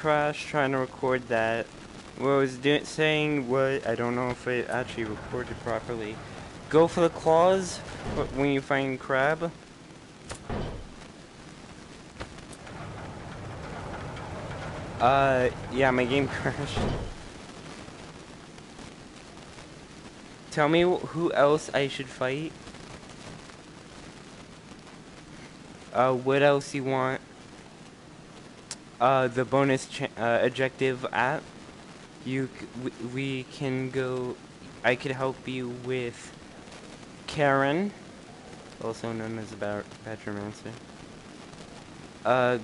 Crash trying to record that. What I was saying was, I don't know if it actually recorded properly. Go for the claws when you find crab. Yeah, my game crashed. Tell me who else I should fight. What else you want? The bonus objective at. We can go. I could help you with Karen, also known as a Badgermancer.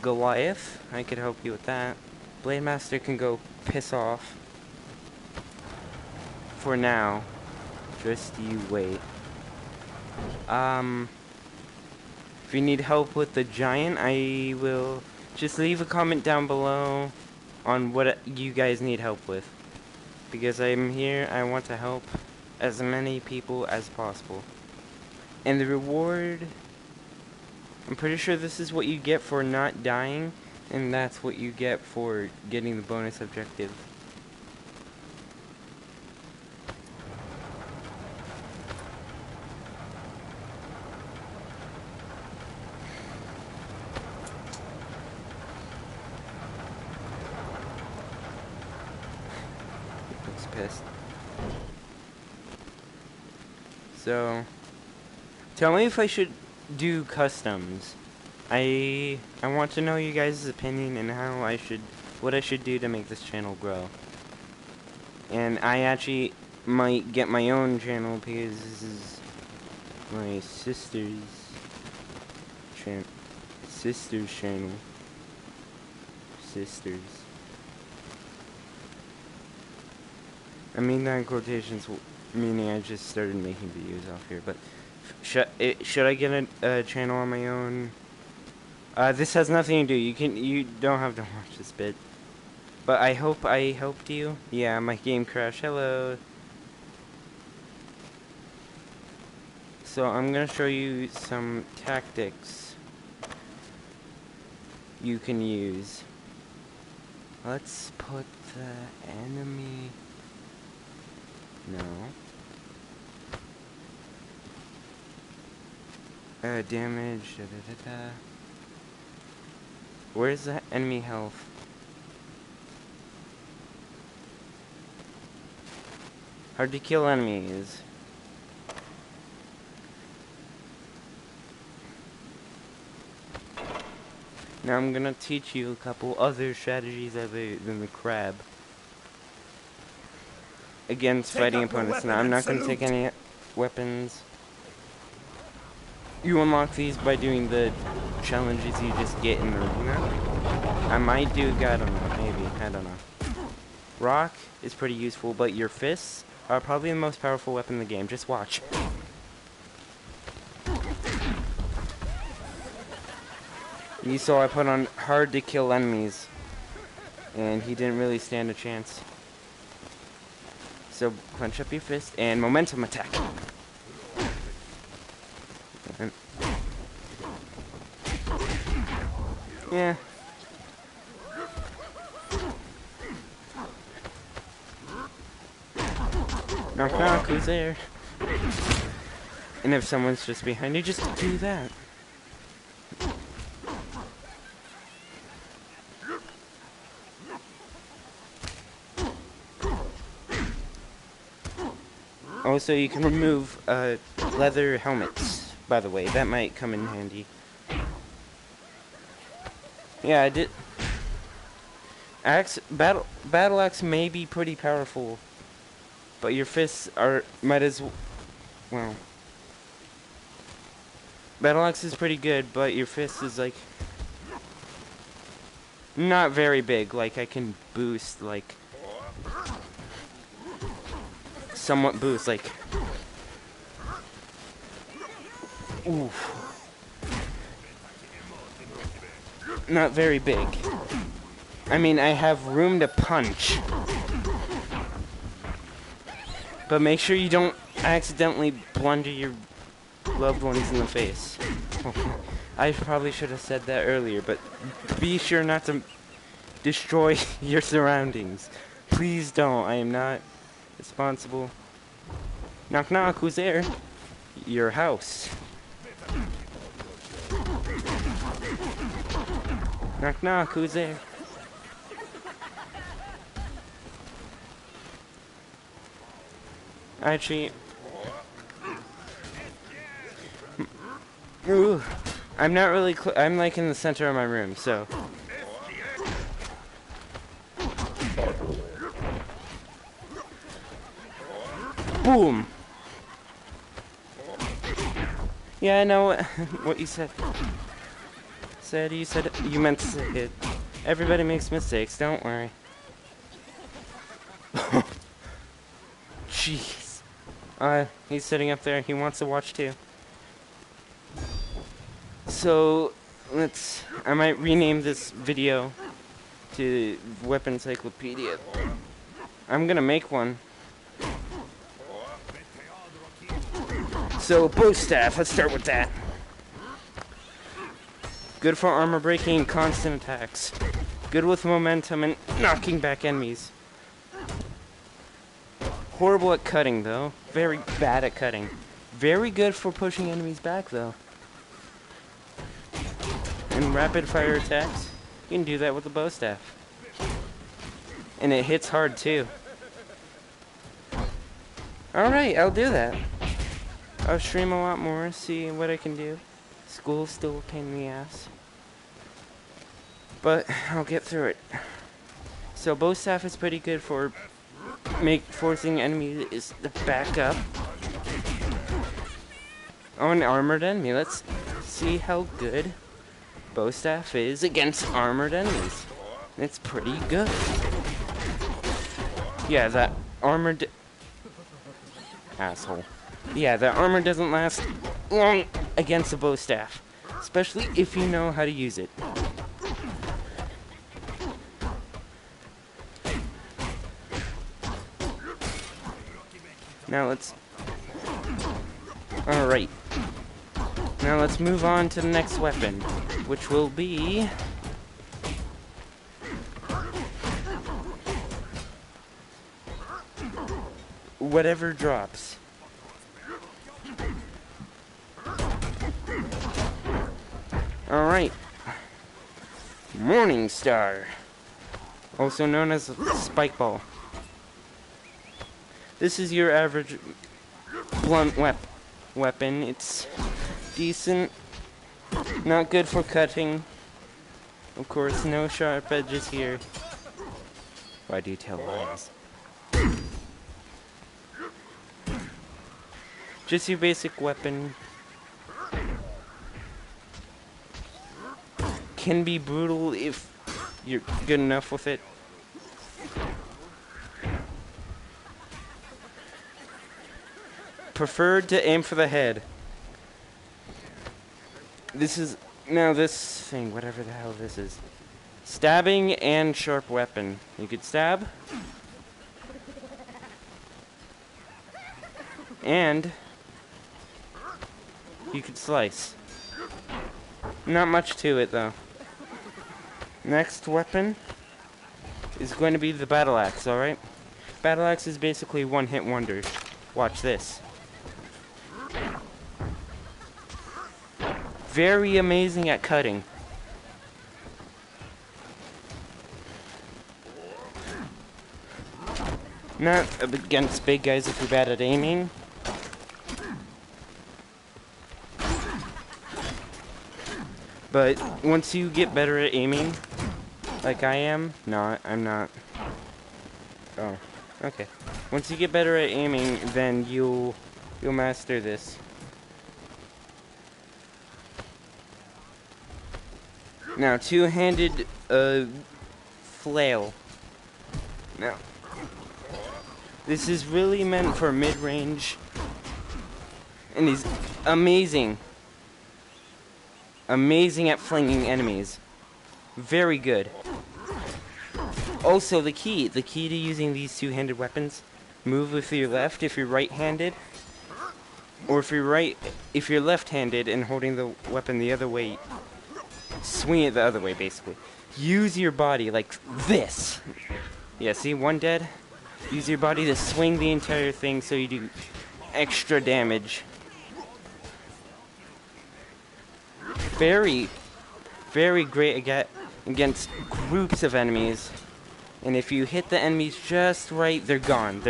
Goliath, I could help you with that. Blade Master can go piss off. For now. Just you wait. If you need help with the giant, I will just leave a comment down below on what you guys need help with. Because I'm here, I want to help as many people as possible. And the reward, I'm pretty sure this is what you get for not dying, and that's what you get for getting the bonus objective. Looks pissed. So, tell me if I should do customs. I want to know you guys' opinion and what I should do to make this channel grow. And I actually might get my own channel because this is my sister's channel. Sisters. I mean that in quotations, meaning I just started making videos off here, but should I get a channel on my own? This has nothing to do. You don't have to watch this bit. But I hope I helped you. Yeah, my game crashed. Hello. So I'm gonna show you some tactics you can use. Let's put the enemy. No. Damage. Where's the enemy health? Hard to kill enemies. Now I'm gonna teach you a couple other strategies other than the crab against fighting opponents. Now I'm not gonna take any weapons. You unlock these by doing the challenges you just get in the arena. I might do, I don't know, maybe, I don't know. Rock is pretty useful, but your fists are probably the most powerful weapon in the game. Just watch. You saw I put on hard to kill enemies, and he didn't really stand a chance. So clench up your fist and momentum attack. Yeah. Knock knock, who's there? And if someone's just behind you, just do that. Also, you can remove leather helmets, by the way. That might come in handy. Yeah, I did. Battle axe may be pretty powerful, but your fists might as well. Battle axe is pretty good, but your fist is like not very big. Like I can boost, like somewhat boost, like oof. Not very big. I mean, I have room to punch. But make sure you don't accidentally blunder your loved ones in the face. I probably should have said that earlier, but be sure not to destroy your surroundings. Please don't. I am not responsible. Knock knock, who's there? Your house. Knock knock, who's there? Actually, ooh, I'm not really I'm like in the center of my room, so. Boom! Yeah, I know what you said. You said you meant to say it. Everybody makes mistakes, don't worry. Jeez. He's sitting up there, he wants to watch too. So, I might rename this video to Weapon Encyclopedia. I'm gonna make one. So, bow staff, let's start with that. Good for armor breaking and constant attacks. Good with momentum and knocking back enemies. Horrible at cutting, though. Very bad at cutting. Very good for pushing enemies back, though. And rapid fire attacks, you can do that with the bow staff. And it hits hard, too. Alright, I'll do that. I'll stream a lot more, see what I can do. School's still a pain in the ass. But I'll get through it. So bow staff is pretty good for forcing enemies to back up. Oh, an armored enemy. Let's see how good bow staff is against armored enemies. It's pretty good. Yeah, that armored asshole. Yeah, the armor doesn't last long against a bow staff, especially if you know how to use it. Now Alright. Now let's move on to the next weapon, which will be whatever drops. Alright. Morning Star. Also known as Spike Ball. This is your average blunt weapon. It's decent. Not good for cutting. Of course, no sharp edges here. Why do you tell lies? Just your basic weapon. Can be brutal if you're good enough with it. Preferred to aim for the head. This is now this thing, whatever the hell this is. Stabbing and sharp weapon. You could stab. And you could slice. Not much to it though. Next weapon is going to be the battle axe, alright? Battle axe is basically one-hit wonder. Watch this. Very amazing at cutting. Not against big guys if you're bad at aiming. But once you get better at aiming, like I am, I'm not. Oh, okay. Once you get better at aiming, then you'll master this. Now, two-handed flail. Now, this is really meant for mid-range, and is amazing. Amazing at flinging enemies. Very good. Also, the key to using these two-handed weapons, move with your left if you're right-handed, or if you're left-handed and holding the weapon the other way, swing it the other way, basically. use your body like this. Yeah, see, one dead. Use your body to swing the entire thing so you do extra damage. Very, very great against groups of enemies. And if you hit the enemies just right, they're gone.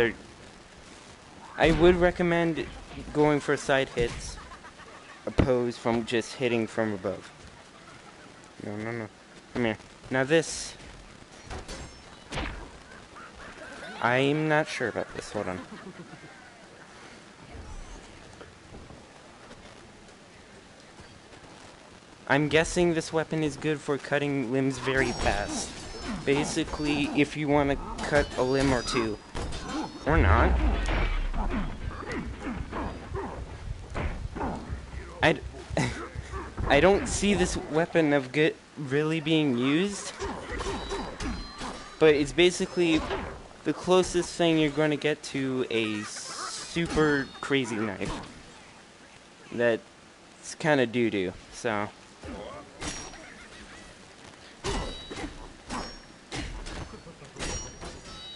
I would recommend going for side hits, opposed from just hitting from above. No. Come here. Now this, I'm not sure about this. Hold on. I'm guessing this weapon is good for cutting limbs very fast. Basically, if you want to cut a limb or two. Or not. I don't see this weapon of really being used. But it's basically the closest thing you're going to get to a super crazy knife. That's kind of doo-doo, so...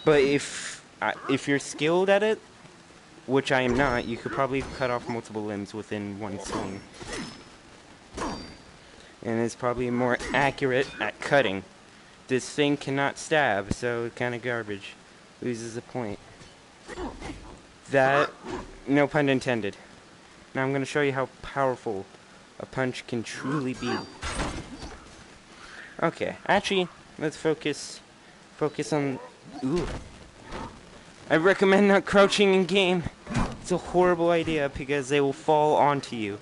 But if you're skilled at it, which I am not, you could probably cut off multiple limbs within one swing. And it's probably more accurate at cutting. This thing cannot stab, so it's kind of garbage. Loses a point. That, no pun intended. Now I'm going to show you how powerful a punch can truly be. Okay, actually, let's focus on... Ooh. I recommend not crouching in game. It's a horrible idea because they will fall onto you.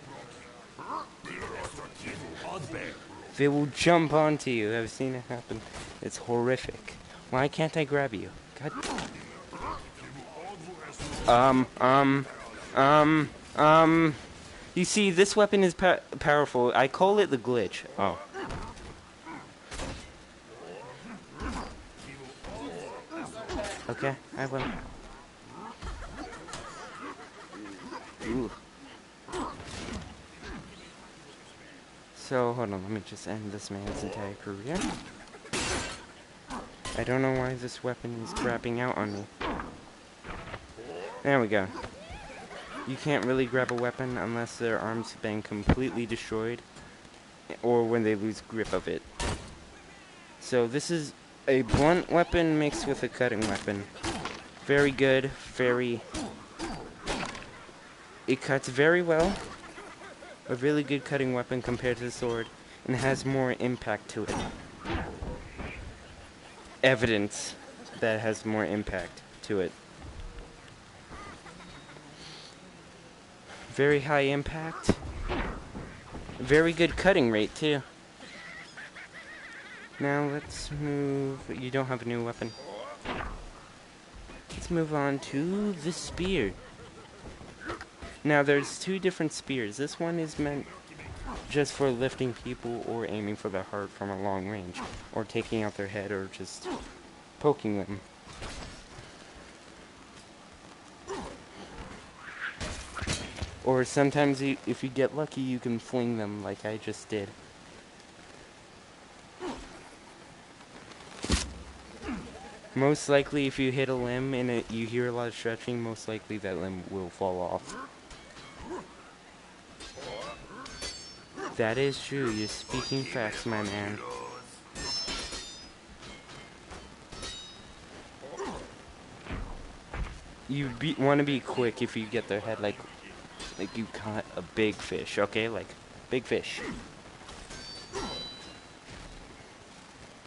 They will jump onto you. I've seen it happen. It's horrific. Why can't I grab you? God. You see, this weapon is powerful. I call it the glitch. Oh. Okay, I will. Ooh. So, hold on, let me just end this man's entire career. I don't know why this weapon is crapping out on me. There we go. You can't really grab a weapon unless their arms have been completely destroyed, or when they lose grip of it. So this is a blunt weapon mixed with a cutting weapon. Very good, it cuts very well. A really good cutting weapon compared to the sword, and has more impact to it. Evidence that it has more impact to it. Very high impact. Very good cutting rate, too. Now let's move... You don't have a new weapon. Let's move on to the spear. Now there's two different spears. This one is meant just for lifting people or aiming for the heart from a long range. Or taking out their head or just poking them. Or sometimes if you get lucky you can fling them like I just did. Most likely if you hit a limb and you hear a lot of stretching, most likely that limb will fall off. That is true, you're speaking facts, my man. You want to be quick if you get their head like you caught a big fish, okay? Like, big fish.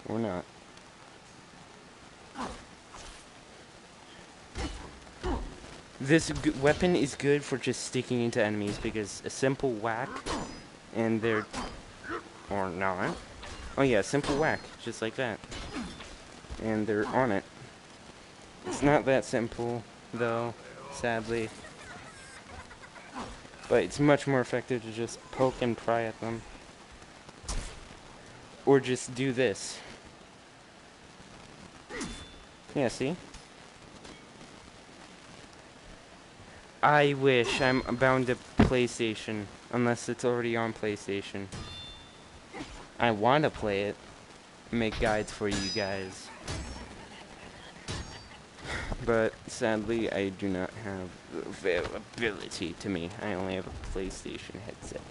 Or not. This weapon is good for just sticking into enemies because a simple whack and they're... or not. Oh yeah, simple whack, just like that. And they're on it. It's not that simple, though, sadly. But it's much more effective to just poke and pry at them. Or just do this. Yeah, see? I wish I'm bound to PlayStation, unless it's already on PlayStation. I want to play it, make guides for you guys. But sadly, I do not have the availability to me. I only have a PlayStation headset.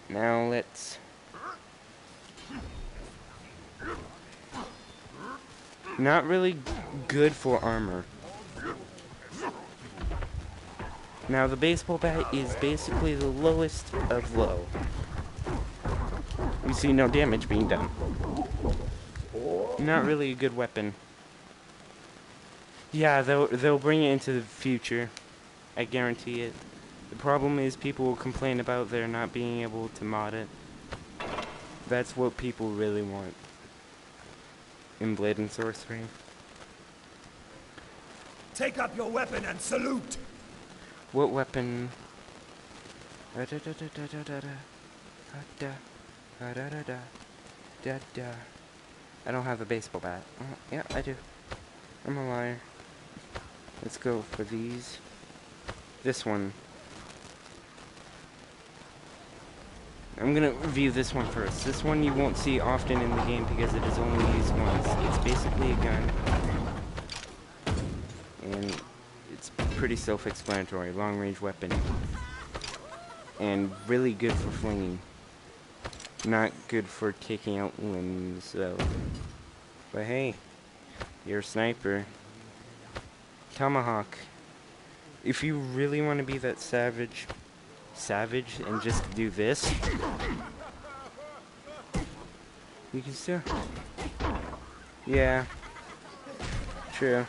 Now let's... Not really good for armor. Now the baseball bat is basically the lowest of low. You see no damage being done. Not really a good weapon. Yeah, they'll bring it into the future. I guarantee it. The problem is people will complain about their not being able to mod it. That's what people really want in Blade and Sorcery. Take up your weapon and salute! What weapon? I don't have a baseball bat. Yeah, I do. I'm a liar. Let's go for these. This one. I'm gonna review this one first. This one you won't see often in the game because it is only used once. It's basically a gun. And it's pretty self-explanatory. Long-range weapon. And really good for flinging. Not good for taking out limbs, though. But hey, you're a sniper. Tomahawk. If you really want to be that savage and just do this, you can still. Yeah. True.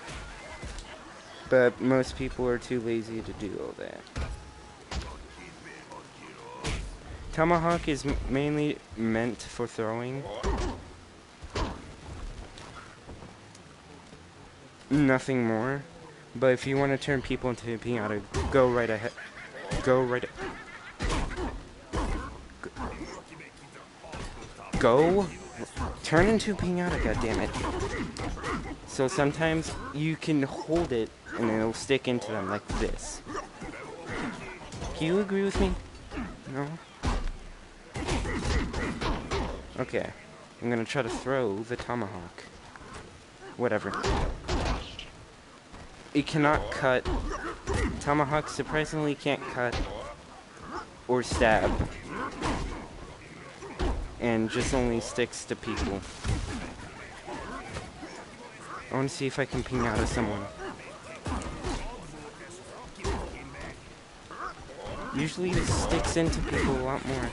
But most people are too lazy to do all that. Tomahawk is mainly meant for throwing. Nothing more. But if you want to turn people into a pinata, go right ahead. Go right Go turn into a pinata, goddammit. So sometimes you can hold it and it'll stick into them like this. Can you agree with me? No? Okay. I'm gonna try to throw the tomahawk. Whatever. It cannot cut. Tomahawk surprisingly can't cut or stab. And just only sticks to people. I want to see if I can ping out of someone. Usually this sticks into people a lot more.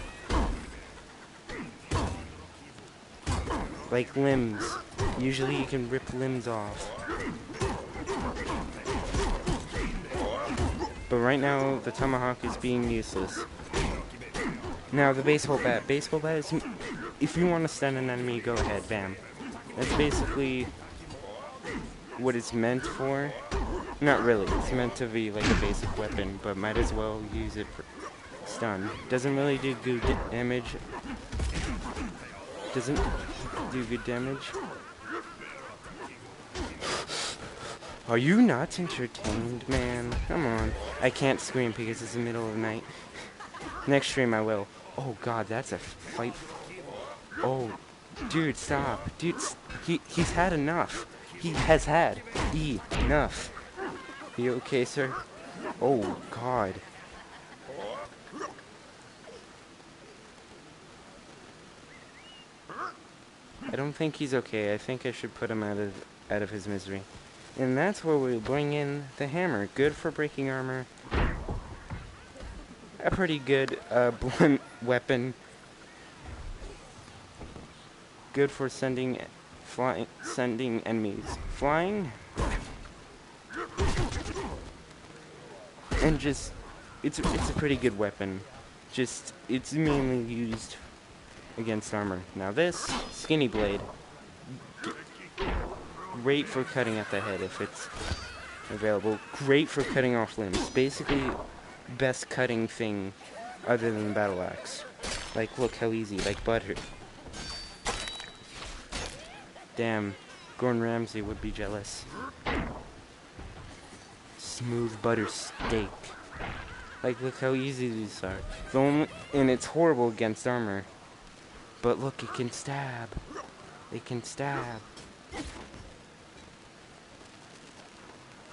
Like limbs. Usually you can rip limbs off. But right now, the tomahawk is being useless. Now, the baseball bat. Baseball bat is... If you want to stun an enemy, go ahead, bam. That's basically what it's meant for. Not really. It's meant to be like a basic weapon, but might as well use it for stun. Doesn't really do good damage. Doesn't do good damage. Are you not entertained, man? Come on. I can't scream because it's the middle of the night. Next stream I will. Oh god, that's a fight. Oh, dude, stop. Dude, he's had enough. He has had enough. You okay, sir? Oh god. I don't think he's okay. I think I should put him out of his misery. And that's where we bring in the hammer. Good for breaking armor. A pretty good blunt weapon. Good for sending enemies flying. And just it's a pretty good weapon. Just it's mainly used against armor. Now this skinny blade, great for cutting at the head if it's available. Great for cutting off limbs. Basically, best cutting thing other than the battle axe. Like, look how easy. Like butter. Damn, Gordon Ramsay would be jealous. Smooth butter steak. Like, look how easy these are. And it's horrible against armor. But look, it can stab. They can stab.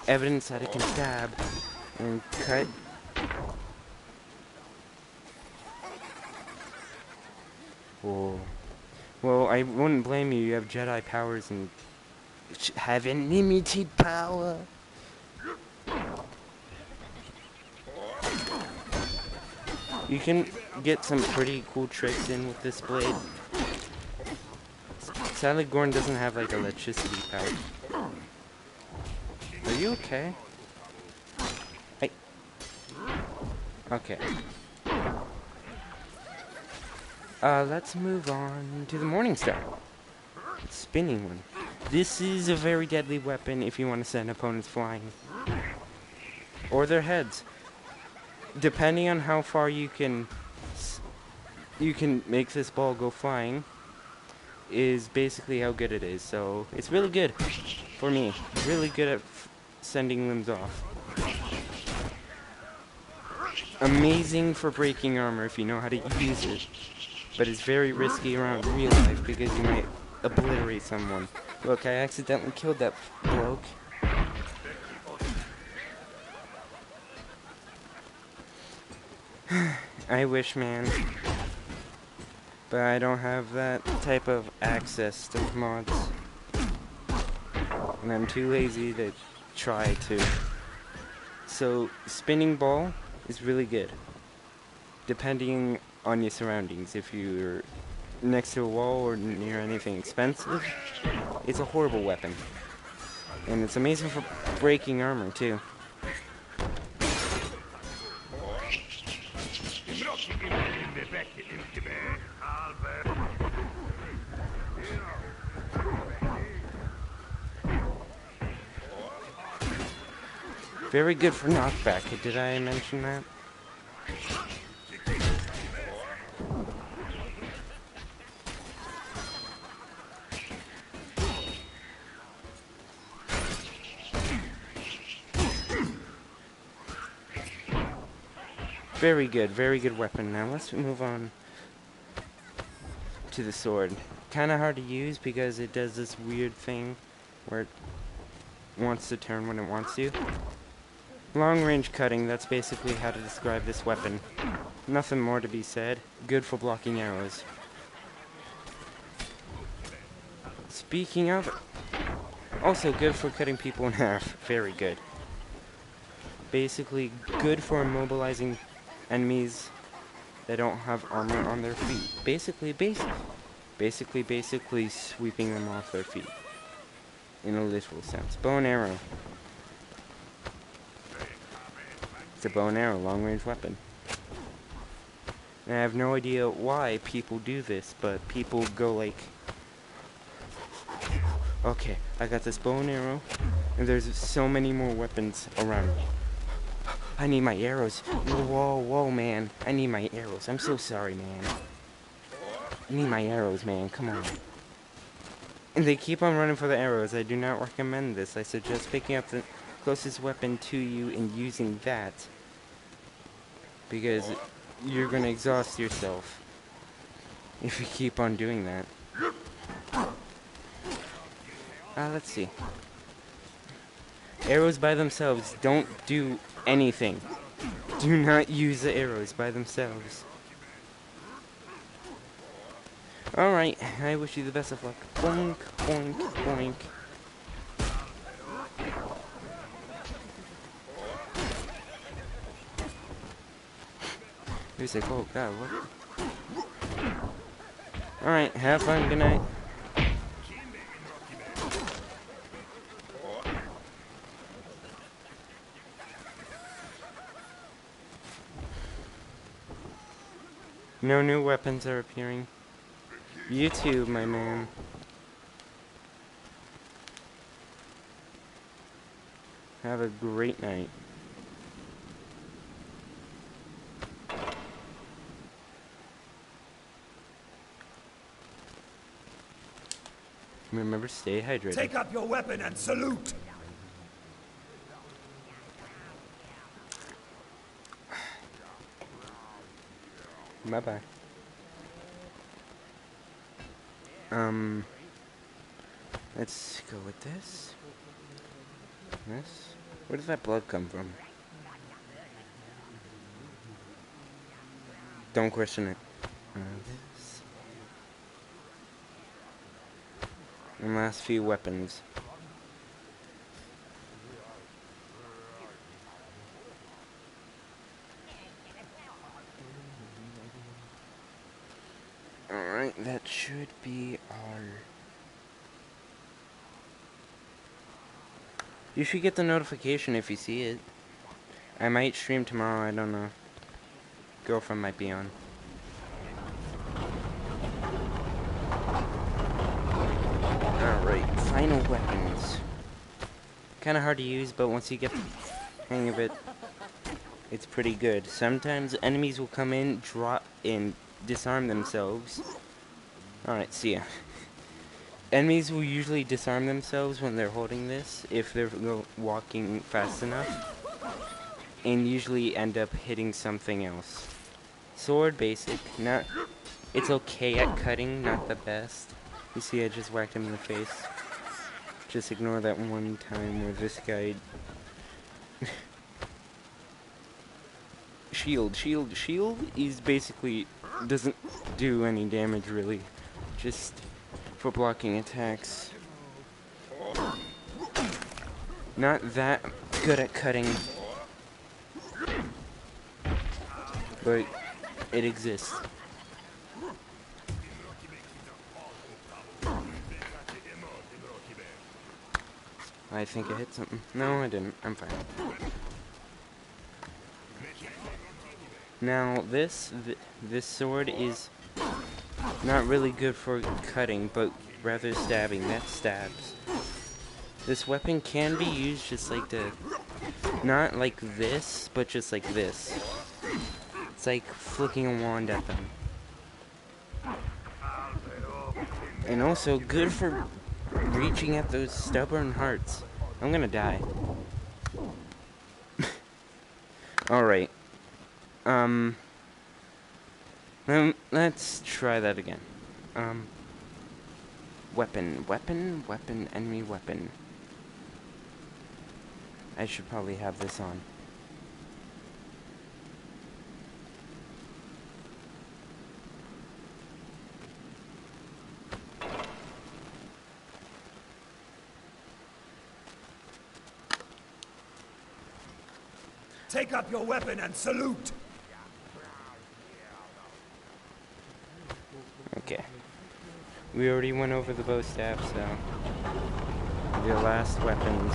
Evidence that it can stab and cut. Whoa. Well, I wouldn't blame you. You have Jedi powers and have unlimited power. You can get some pretty cool tricks in with this blade. Sadly, GORN doesn't have like electricity power. Are you okay? Okay. Let's move on to the Morning Star. Spinning one. This is a very deadly weapon if you want to send opponents flying. Or their heads. Depending on how far you can make this ball go flying is basically how good it is. So it's really good for me. Really good at sending limbs off. Amazing for breaking armor if you know how to use it. But it's very risky around real life because you might obliterate someone. Look, I accidentally killed that bloke. I wish, man. But I don't have that type of access to mods. And I'm too lazy to try to. So, spinning ball is really good. Depending on your surroundings. If you're next to a wall or near anything expensive, it's a horrible weapon. And it's amazing for breaking armor, too. Very good for knockback. Did I mention that? Very good weapon. Now let's move on to the sword. Kind of hard to use because it does this weird thing where it wants to turn when it wants to. Long range cutting, that's basically how to describe this weapon. Nothing more to be said. Good for blocking arrows. Speaking of, also good for cutting people in half. Very good. Basically good for immobilizing enemies that don't have armor on their feet. Basically sweeping them off their feet. In a literal sense. Bow and arrow. It's a bow and arrow, long range weapon. And I have no idea why people do this, but people go like, okay, I got this bow and arrow, and there's so many more weapons around me. I need my arrows. Whoa, man. I need my arrows. I'm so sorry, man. I need my arrows, man. Come on. And they keep on running for the arrows. I do not recommend this. I suggest picking up the closest weapon to you and using that. Because you're going to exhaust yourself if you keep on doing that. Let's see. Arrows by themselves don't do anything. Do not use the arrows by themselves. Alright, I wish you the best of luck. Boink, boink, boink. He's like, oh god, what? Alright, have fun, good night. No new weapons are appearing. You too, my man. Have a great night. Remember, stay hydrated. Take up your weapon and salute! Bye-bye. Let's go with this. This. Where does that blood come from? Don't question it. This. And last few weapons. Alright, that should be our... You should get the notification if you see it. I might stream tomorrow, I don't know. Girlfriend might be on. Alright, final weapons. Kinda hard to use, but once you get the hang of it, it's pretty good. Sometimes enemies will come in, drop, and disarm themselves. Alright, see ya. Enemies will usually disarm themselves when they're holding this, if they're walking fast enough. And usually end up hitting something else. Sword, basic. Not. It's okay at cutting, not the best. You see, I just whacked him in the face. Just ignore that one time where this guy... Shield is basically... doesn't do any damage, really. Just for blocking attacks. Not that good at cutting. But it exists. I think I hit something. No, I didn't. I'm fine. Now, this sword is not really good for cutting, but rather stabbing. That stabs. This weapon can be used just like the... Not like this, but just like this. It's like flicking a wand at them. And also good for reaching at those stubborn hearts. I'm gonna die. Alright. Let's try that again. Weapon, enemy weapon. I should probably have this on. Take up your weapon and salute! Okay. We already went over the bow staff, so... The last weapons.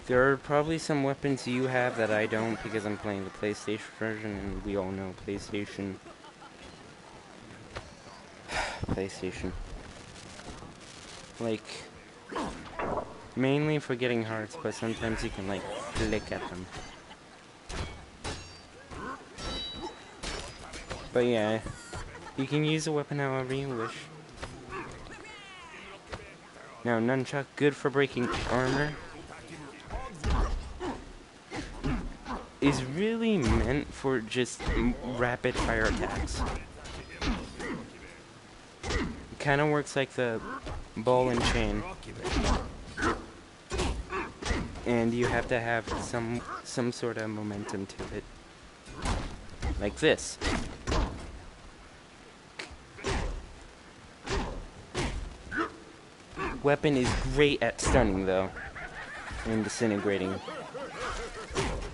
There are probably some weapons you have that I don't because I'm playing the PlayStation version, and we all know PlayStation. PlayStation. Like... Mainly for getting hearts, but sometimes you can, like, flick at them. But yeah, you can use a weapon however you wish. Now, nunchuck, good for breaking armor. Is really meant for just rapid fire attacks. It kind of works like the ball and chain. And you have to have some sort of momentum to it. Like this. Weapon is great at stunning though. And disintegrating.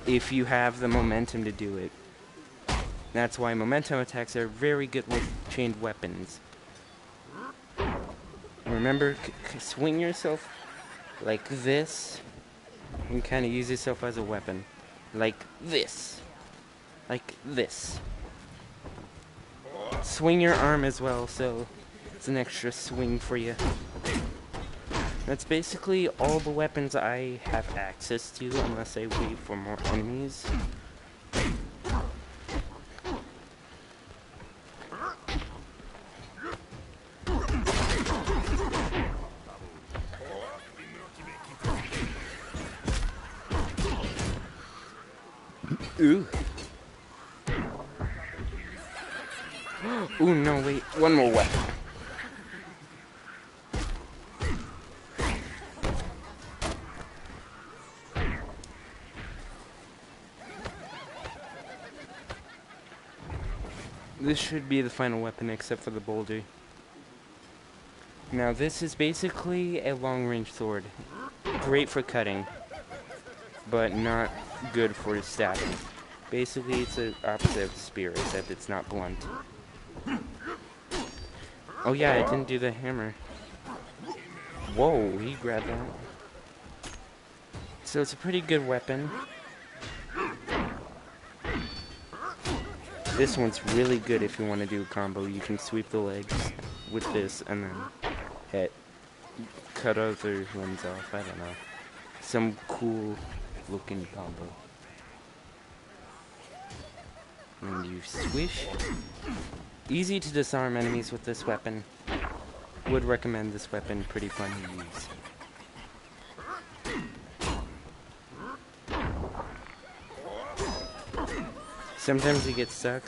If you have the momentum to do it. That's why momentum attacks are very good with chained weapons. Remember, swing yourself like this. And kind of use yourself as a weapon. Like this. Like this. Swing your arm as well, so it's an extra swing for you. That's basically all the weapons I have access to, unless I wait for more enemies. Ooh. Ooh, no, wait. One more weapon. This should be the final weapon except for the boulder. Now this is basically a long-range sword. Great for cutting, but not good for stabbing. Basically, it's the opposite of the spear, except it's not blunt. Oh yeah, I didn't do the hammer. Whoa, he grabbed that. So it's a pretty good weapon. This one's really good if you want to do a combo. You can sweep the legs with this and then cut other limbs off. I don't know. Some cool looking combo. And you swish. Easy to disarm enemies with this weapon. Would recommend this weapon, pretty fun to use. Sometimes it gets stuck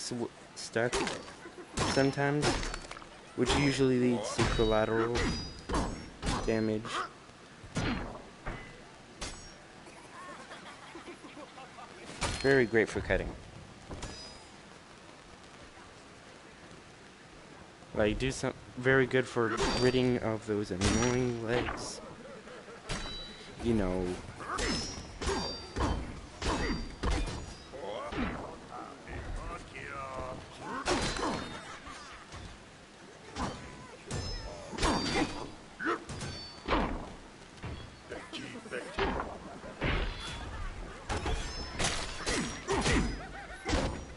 sometimes, which usually leads to collateral damage. Very great for cutting. Like, do some very good for ridding of those annoying legs. You know.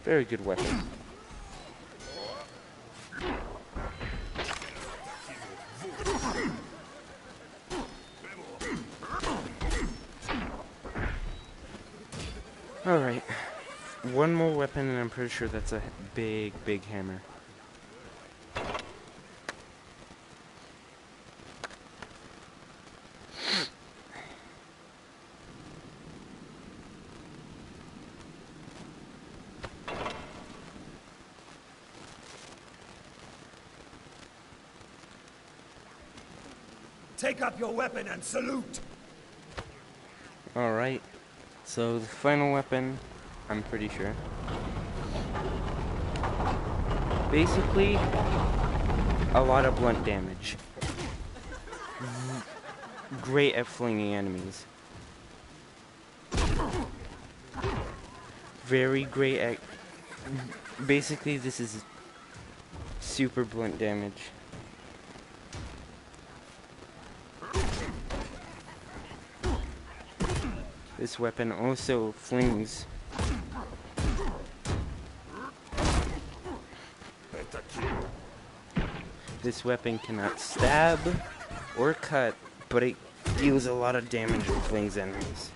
Very good weapon. Alright. One more weapon and I'm pretty sure that's a big, big hammer. Take up your weapon and salute! Alright. So the final weapon, I'm pretty sure. Basically, a lot of blunt damage. Great at flinging enemies. Very great at... Basically, this is super blunt damage. This weapon also flings. This weapon cannot stab or cut, but it deals a lot of damage and flings enemies.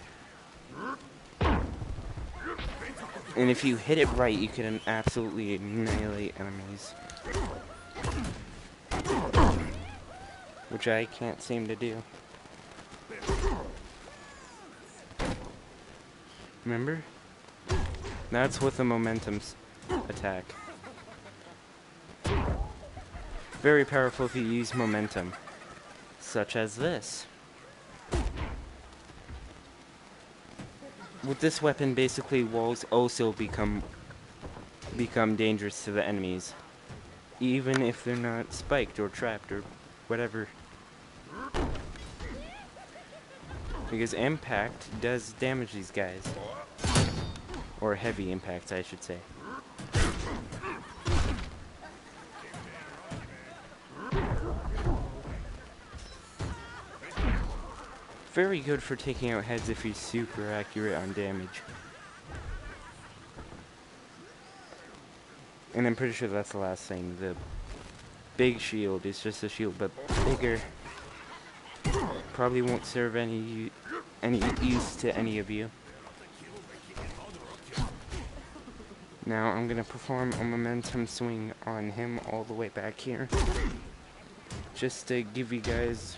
And if you hit it right, you can absolutely annihilate enemies. Which I can't seem to do. Remember? That's with the momentum attack. Very powerful if you use momentum, such as this. With this weapon, basically walls also become dangerous to the enemies, even if they're not spiked or trapped or whatever. Because impact does damage these guys. Or heavy impact, I should say. Very good for taking out heads if he's super accurate on damage. And I'm pretty sure that's the last thing. The big shield is just a shield, but bigger. Probably won't serve any use to any of you. Now I'm gonna perform a momentum swing on him all the way back here, just to give you guys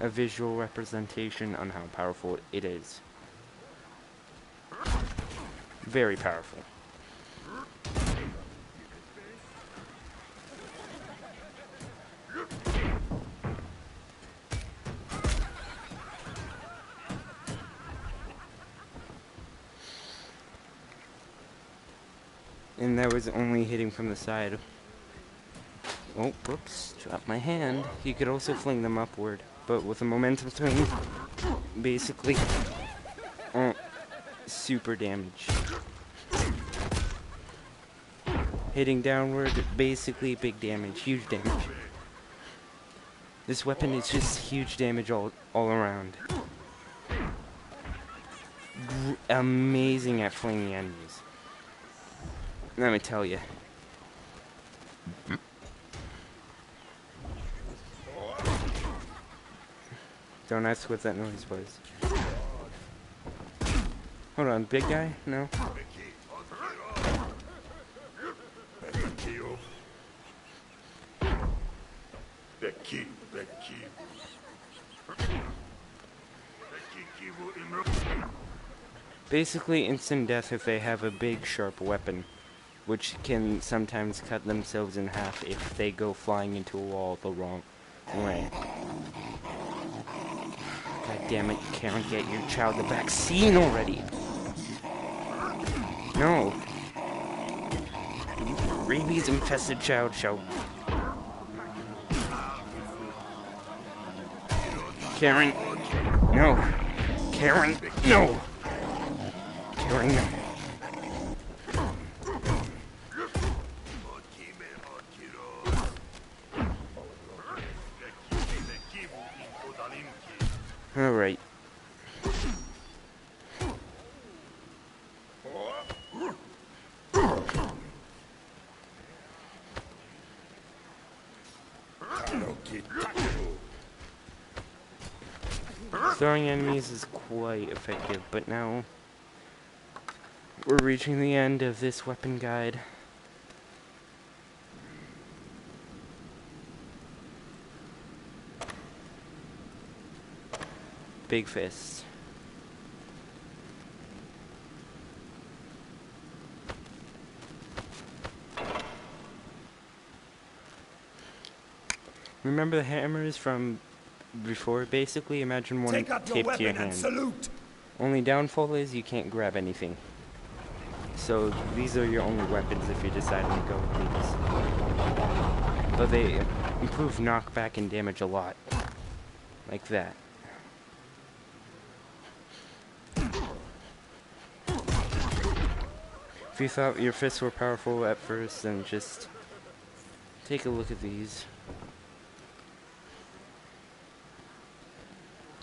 a visual representation on how powerful it is. Very powerful. And that was only hitting from the side. Oh, whoops, dropped my hand. You could also fling them upward, but with a momentum swing, basically, super damage. Hitting downward, basically big damage, huge damage. This weapon is just huge damage all around. Amazing at flinging enemies. Let me tell you. Don't ask what that noise was. Hold on, big guy? No? Basically instant death if they have a big sharp weapon, which can sometimes cut themselves in half if they go flying into a wall the wrong way. God damn it, Karen, get your child the vaccine already! No! Rabies-infested child shall... Karen! No! Karen! No! Karen, no! Alright. Throwing enemies is quite effective, but now we're reaching the end of this weapon guide. Big fist. Remember the hammers from before? Basically, imagine one taped to your hand. Salute. Only downfall is you can't grab anything. So these are your only weapons if you're deciding to go with these. But they improve knockback and damage a lot. Like that. If you thought your fists were powerful at first, then just take a look at these.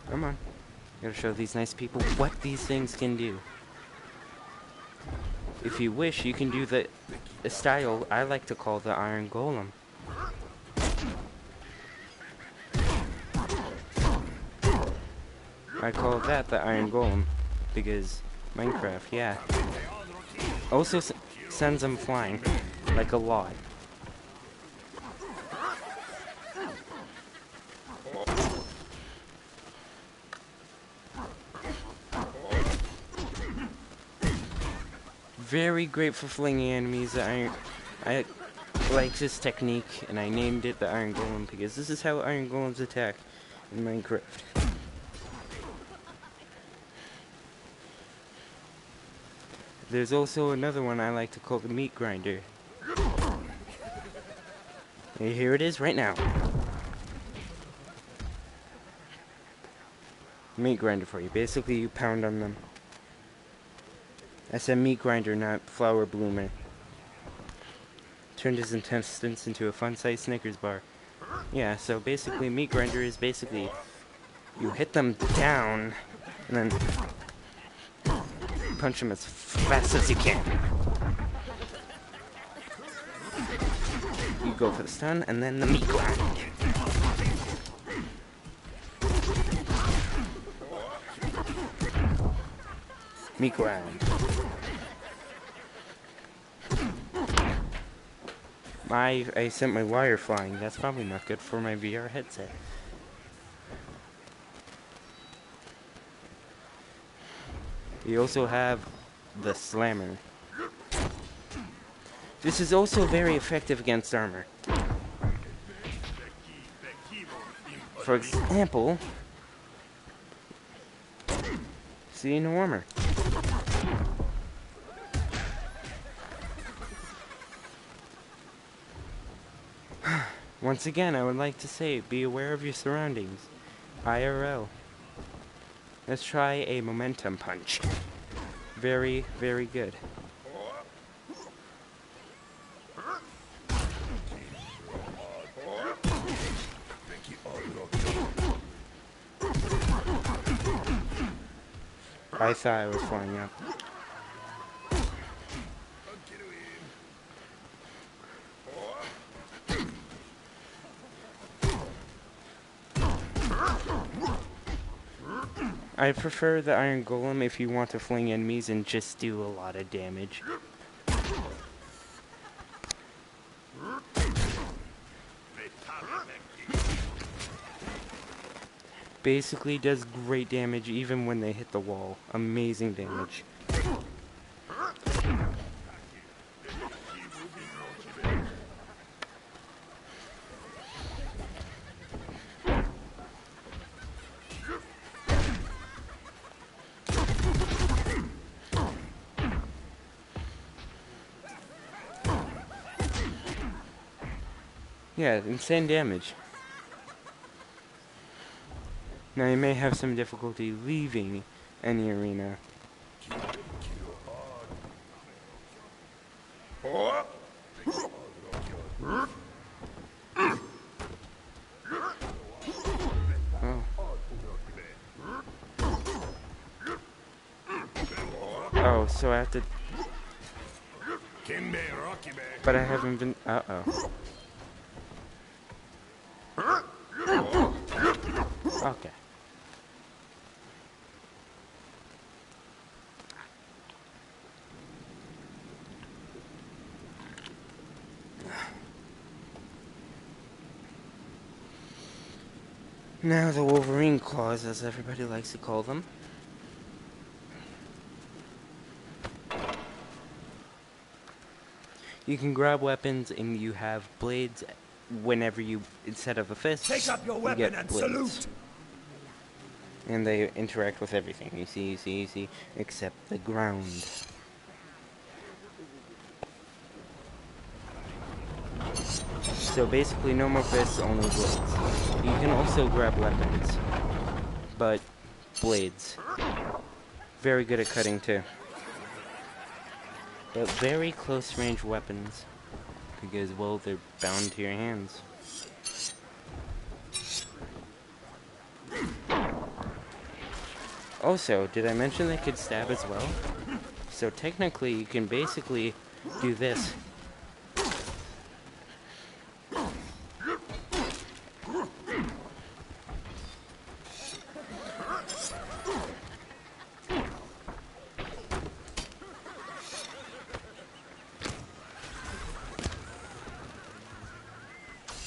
Come on. Gotta show these nice people what these things can do. If you wish, you can do the style I like to call the Iron Golem. I call that the Iron Golem because Minecraft, yeah. Also sends them flying, like a lot. Very great for flinging enemies. I like this technique, and I named it the Iron Golem because this is how Iron Golems attack in Minecraft. There's also another one I like to call the meat grinder. And here it is right now. Meat grinder for you. Basically, you pound on them. I said meat grinder, not flower bloomer. Turned his intestines into a fun-sized Snickers bar. Yeah, so basically, meat grinder is basically you hit them down and then punch them as fast as you can. You go for the stun and then the meat grind. Meat grind. I sent my wire flying. That's probably not good for my VR headset. You also have the slammer. This is also very effective against armor. For example, see, no armor. Once again, I would like to say, be aware of your surroundings. IRL. Let's try a momentum punch. Very, very good. I thought I was flying up. I prefer the Iron Golem if you want to fling enemies and just do a lot of damage. Basically does great damage even when they hit the wall. Amazing damage. Yeah, insane damage. Now you may have some difficulty leaving any arena. Oh, so I have to... But I haven't been... Uh-oh. Okay. Now the Wolverine claws, as everybody likes to call them. You can grab weapons and you have blades whenever you, instead of a fist, Take up your you weapon get and blades. salute. And they interact with everything. You see, except the ground. So basically no more fists, only blades. You can also grab weapons, but blades. Very good at cutting too. But very close range weapons, because, well, they're bound to your hands. Also, did I mention they could stab as well? So technically you can basically do this.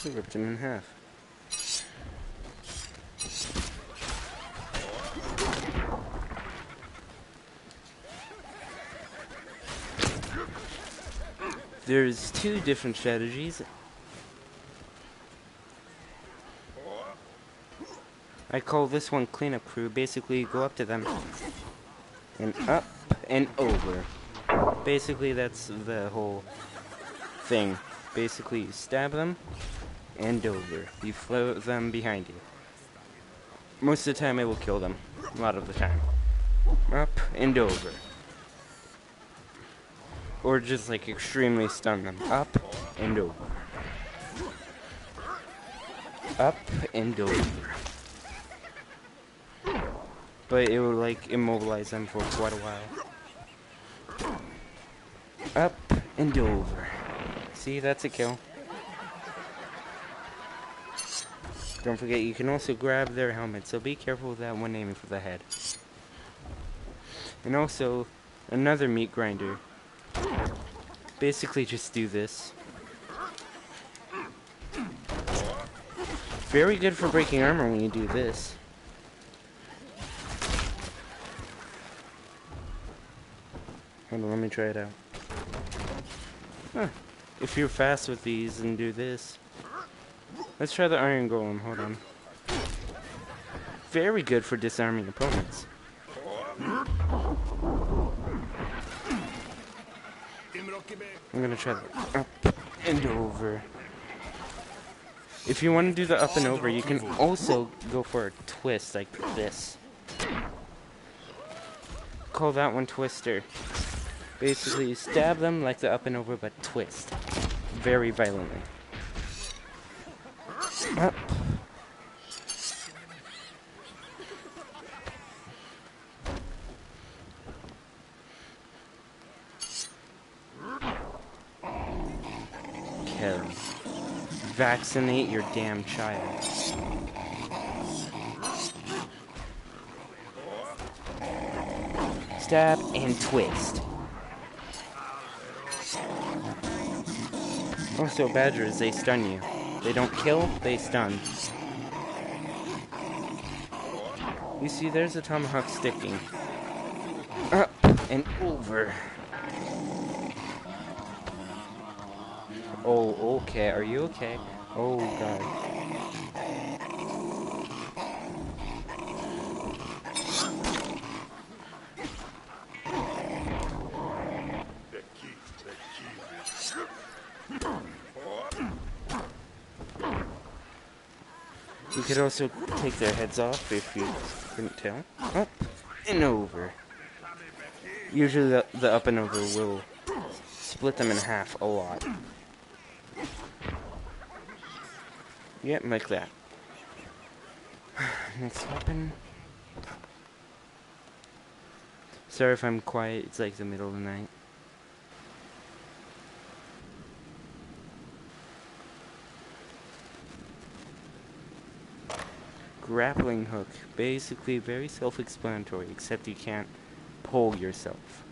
We ripped him in half. There's two different strategies. I call this one cleanup crew. Basically, you go up to them and up and over. Basically, that's the whole thing. Basically, you stab them and over. You float them behind you. Most of the time, it will kill them. A lot of the time. Up and over. Or just like extremely stun them. Up and over. Up and over. But it will like immobilize them for quite a while. Up and over. See, that's a kill. Don't forget, you can also grab their helmet, so be careful with that when aiming for the head. And also, another meat grinder. Basically, just do this. Very good for breaking armor when you do this. Hold on, let me try it out. Huh. If you're fast with these and do this. Let's try the Iron Golem, hold on. Very good for disarming opponents. I'm gonna try that up and over. If you want to do the up and over, you can also go for a twist like this. Call that one twister. Basically, you stab them like the up and over, but twist. Very violently. Up. Kill. Vaccinate your damn child. Stab and twist. Also, badgers, they stun you. They don't kill, they stun. You see, there's a tomahawk sticking. Up and over. Oh, okay. Are you okay? Oh, God. You could also take their heads off if you couldn't tell. Up and over. Usually the up and over will split them in half a lot. Yep, like that. Next weapon. Sorry if I'm quiet, it's like the middle of the night. Grappling hook. Basically very self-explanatory, except you can't pull yourself.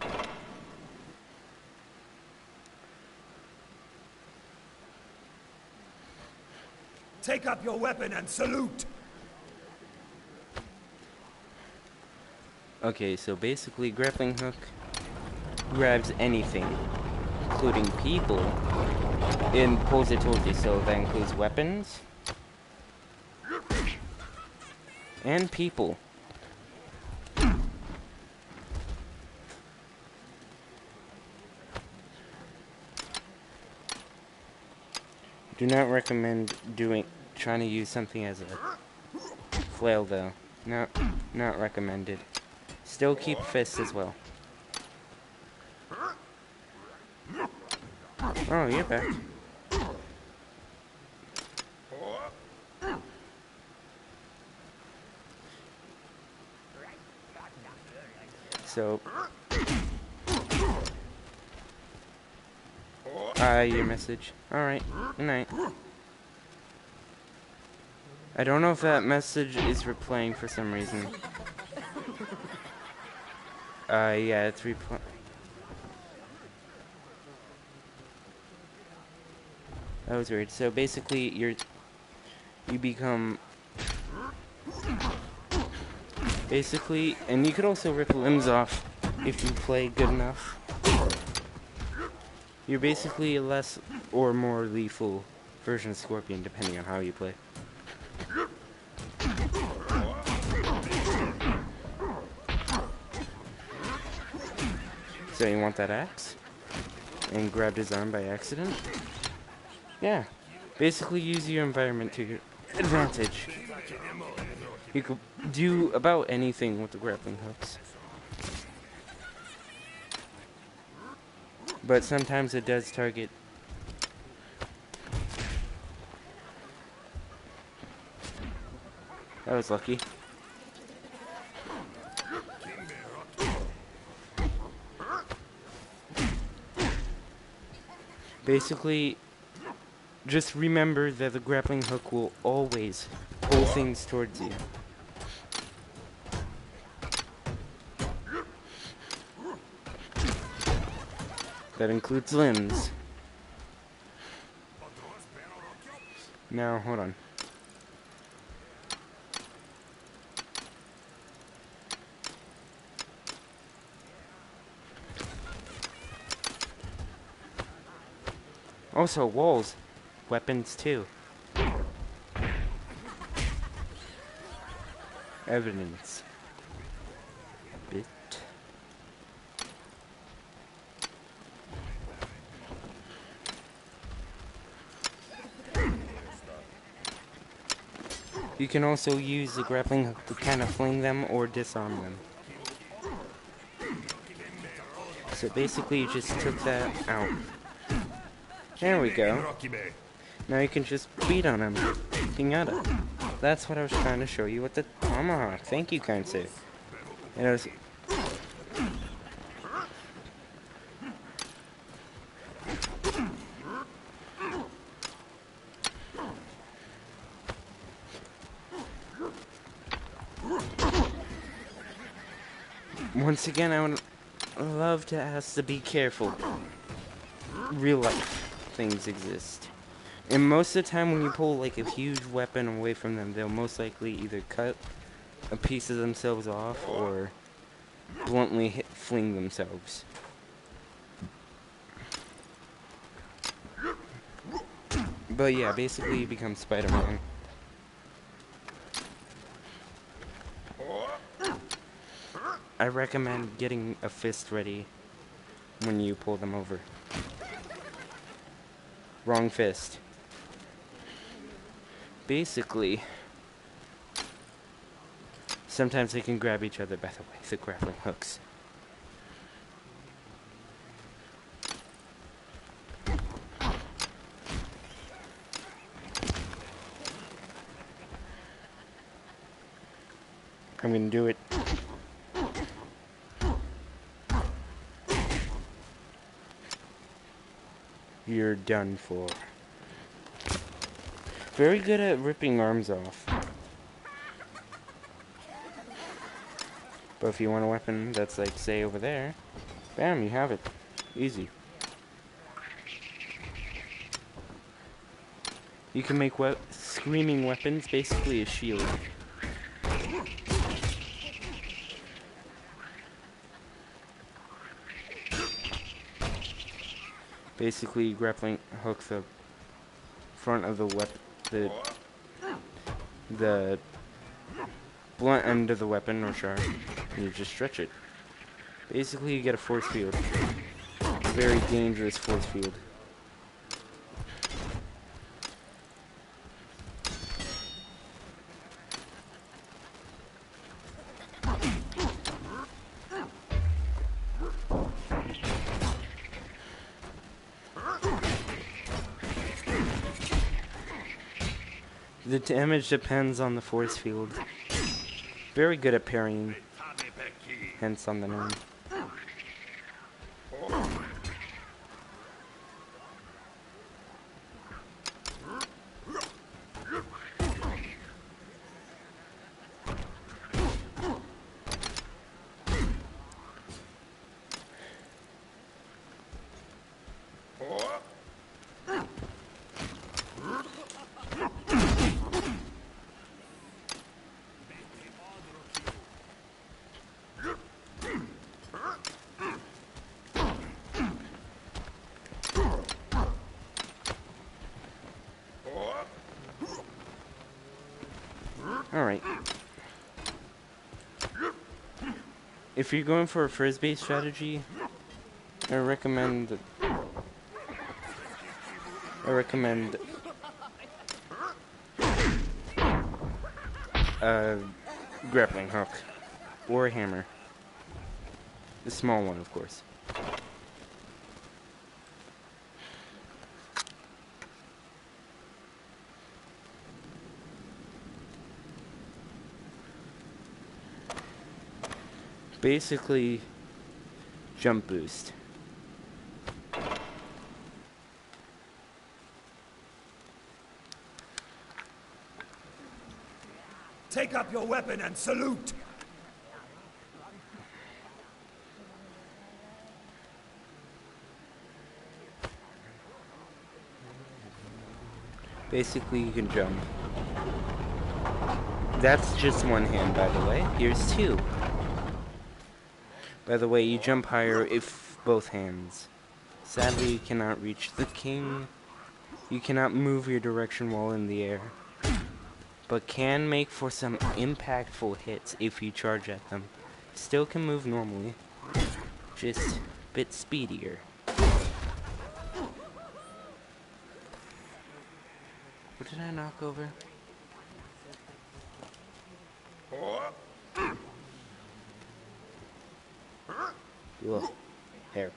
Take up your weapon and salute! Okay, so basically grappling hook grabs anything, including people, and pulls it towards you, so that includes weapons and people. Do not recommend trying to use something as a flail though. Not recommended. Still keep fists as well. Oh, you're back. So, your message. Alright, good night. I don't know if that message is replaying for some reason. Yeah, it's replaying. That was weird. So basically, you become... Basically, and you could also rip limbs off if you play good enough. You're basically a less or more lethal version of Scorpion, depending on how you play. So you want that axe? And grabbed his arm by accident? Yeah. Basically use your environment to your advantage. You could do about anything with the grappling hooks. But sometimes it does target. That was lucky. Basically, just remember that the grappling hook will always pull things towards you. That includes limbs. Now, hold on. Also, walls. Weapons, too. Evidence. Bit. You can also use the grappling hook to kind of fling them or disarm them. So basically you just took that out. There we go. Now you can just beat on him. Pinata. That's what I was trying to show you with the tomahawk. Thank you, kind sir. And I was... Once again, I would love to ask to be careful. Real life things exist. And most of the time when you pull like a huge weapon away from them, they'll most likely either cut a piece of themselves off or bluntly fling themselves. But yeah, basically you become Spider-Man. I recommend getting a fist ready when you pull them over. Wrong fist. Basically, sometimes they can grab each other by the way, the grappling hooks. I'm gonna do it. You're done for. Very good at ripping arms off. But if you want a weapon that's like, say, over there, bam, you have it. Easy. You can make screaming weapons basically a shield. Basically, grappling hook the front of the weapon, the blunt end of the weapon or sharp, and you just stretch it. Basically, you get a force field. Very dangerous force field. The damage depends on the force field. Very good at parrying, hence on the name. Alright. If you're going for a frisbee strategy, I recommend a grappling hook or a hammer. The small one, of course. Basically, jump boost. Take up your weapon and salute! Basically, you can jump. That's just one hand, by the way. Here's two. By the way, you jump higher if both hands. Sadly, you cannot reach the king. You cannot move your direction while in the air. But can make for some impactful hits if you charge at them. Still can move normally. Just a bit speedier. What did I knock over? Ugh. Hair.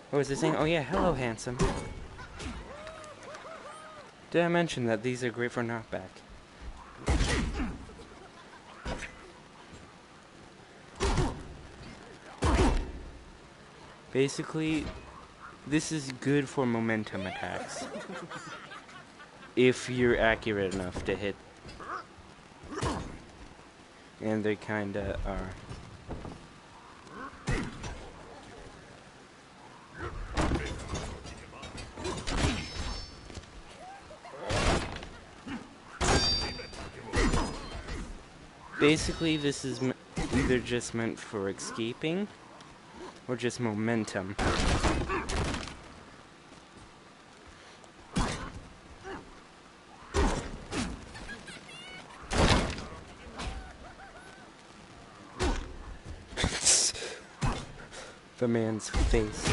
What was this thing? Oh yeah, hello, handsome. Did I mention that these are great for knockback? Basically, this is good for momentum attacks. If you're accurate enough to hit. And they kinda are. Basically, this is either just meant for escaping or just momentum. The man's face.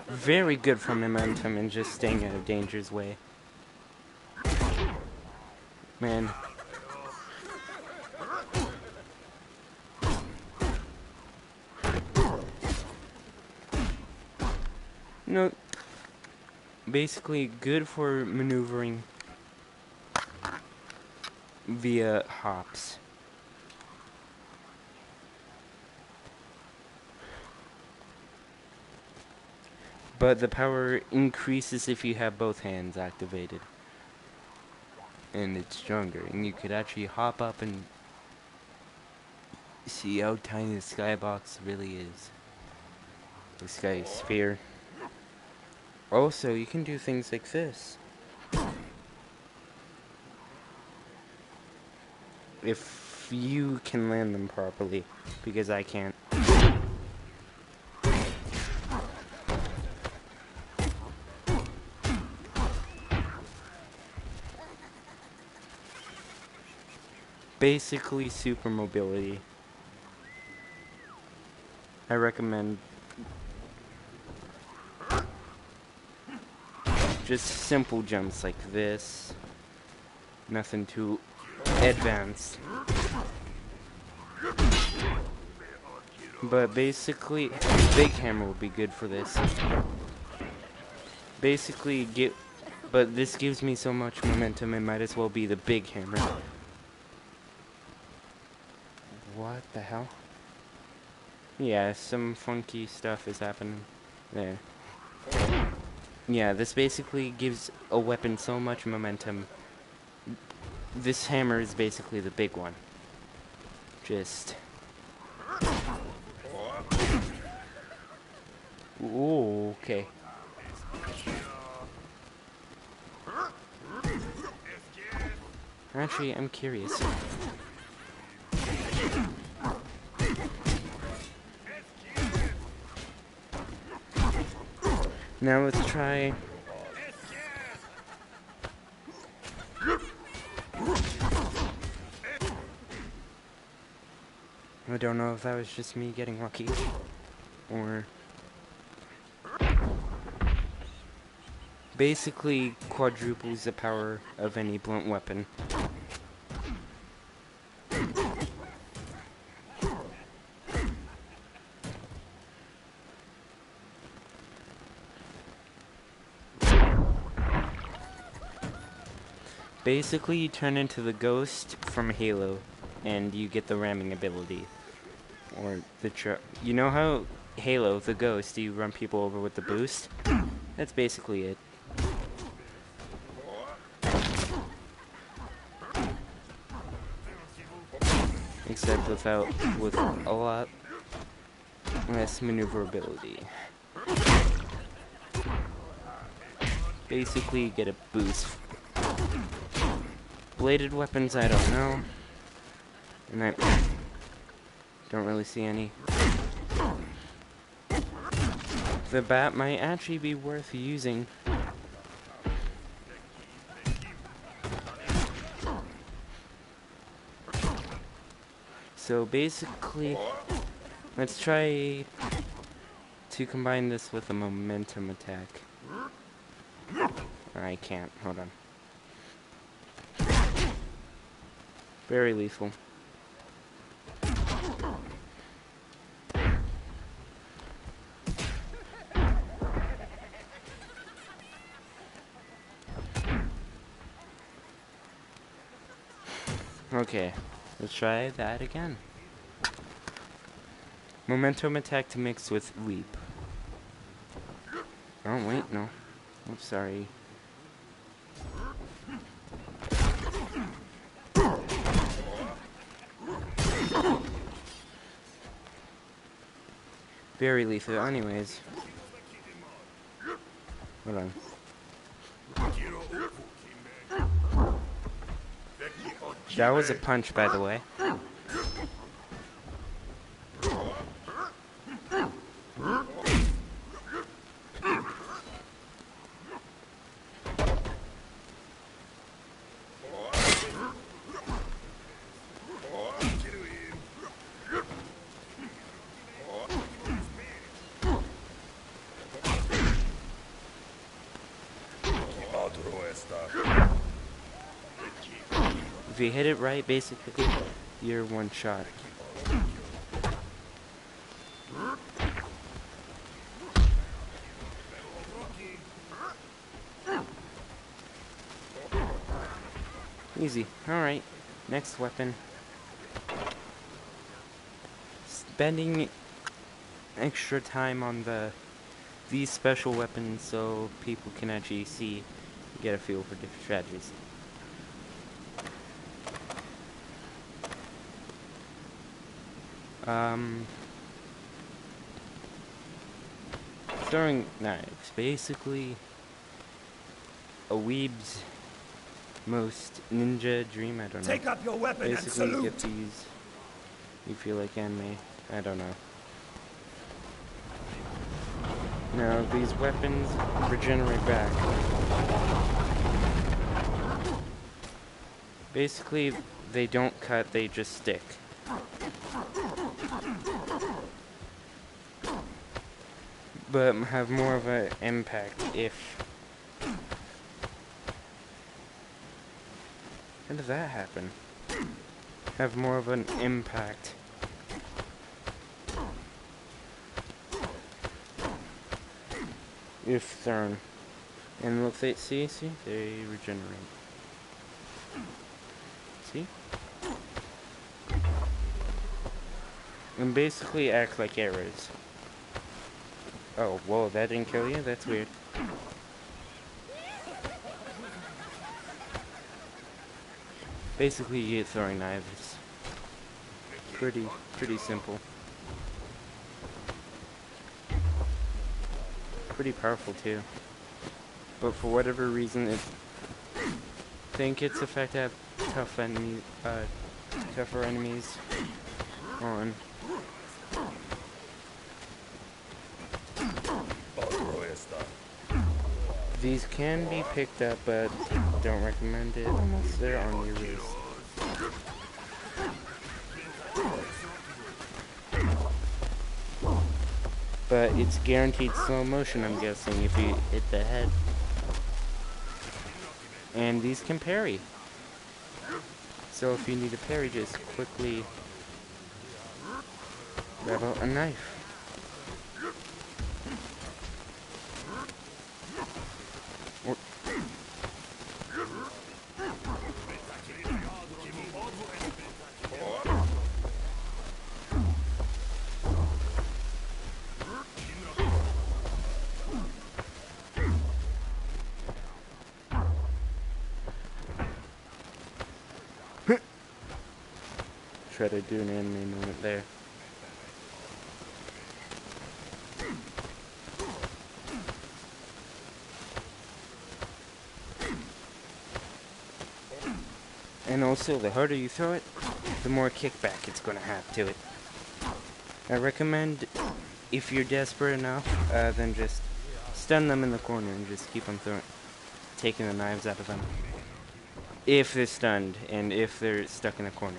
Very good for momentum and just staying out of danger's way. Man. No. Basically good for maneuvering via hops. But the power increases if you have both hands activated. And it's stronger. And you could actually hop up and see how tiny the skybox really is. The sky sphere. Also, you can do things like this. If you can land them properly, because I can't. Basically, super mobility. I recommend just simple jumps like this. Nothing too advanced. But basically, big hammer will be good for this. Basically, but this gives me so much momentum, it might as well be the big hammer. What the hell? Yeah, some funky stuff is happening there. Yeah, this basically gives a weapon so much momentum. This hammer is basically the big one. Just... Ooh, okay. Actually, I'm curious. Now let's try... I don't know if that was just me getting lucky, or... Basically quadruples the power of any blunt weapon. Basically, you turn into the ghost from Halo, and you get the ramming ability. Or the you know how Halo, the ghost, you run people over with the boost? That's basically it. Except with a lot less maneuverability. Basically, you get a boost. Bladed weapons, I don't know. And I don't really see any. The bat might actually be worth using. So basically, let's try to combine this with a momentum attack. I can't, hold on. Very lethal. Okay, let's try that again. Momentum attack to mix with leap. Oh, wait, no. I'm sorry. Very lethal, anyways. Hold on. That was a punch, by the way. If you hit it right, basically, you're one shot. Easy. Alright. Next weapon. Spending extra time on these special weapons so people can actually get a feel for different strategies. Throwing knives. Basically, a weeb's most ninja dream, I don't know. Take up your weapon Basically, and salute. get these. You feel like anime. I don't know. Now, these weapons regenerate back. Basically, they don't cut, they just stick. But have more of an impact if... How did that happen? Have more of an impact. If thrown. And look, see, they regenerate. See? And basically act like arrows. Oh, whoa, that didn't kill you? That's weird. Basically, you get throwing knives. Pretty simple. Pretty powerful too. But for whatever reason, I think its effect have tougher enemies on. These can be picked up, but don't recommend it unless they're on your wrist. But it's guaranteed slow motion, I'm guessing, if you hit the head. And these can parry. So if you need a parry, just quickly grab out a knife. Try to do an anime moment there. And also, the harder you throw it, the more kickback it's going to have to it. I recommend, if you're desperate enough, then just stun them in the corner and just keep them taking the knives out of them. If they're stunned, and if they're stuck in a corner.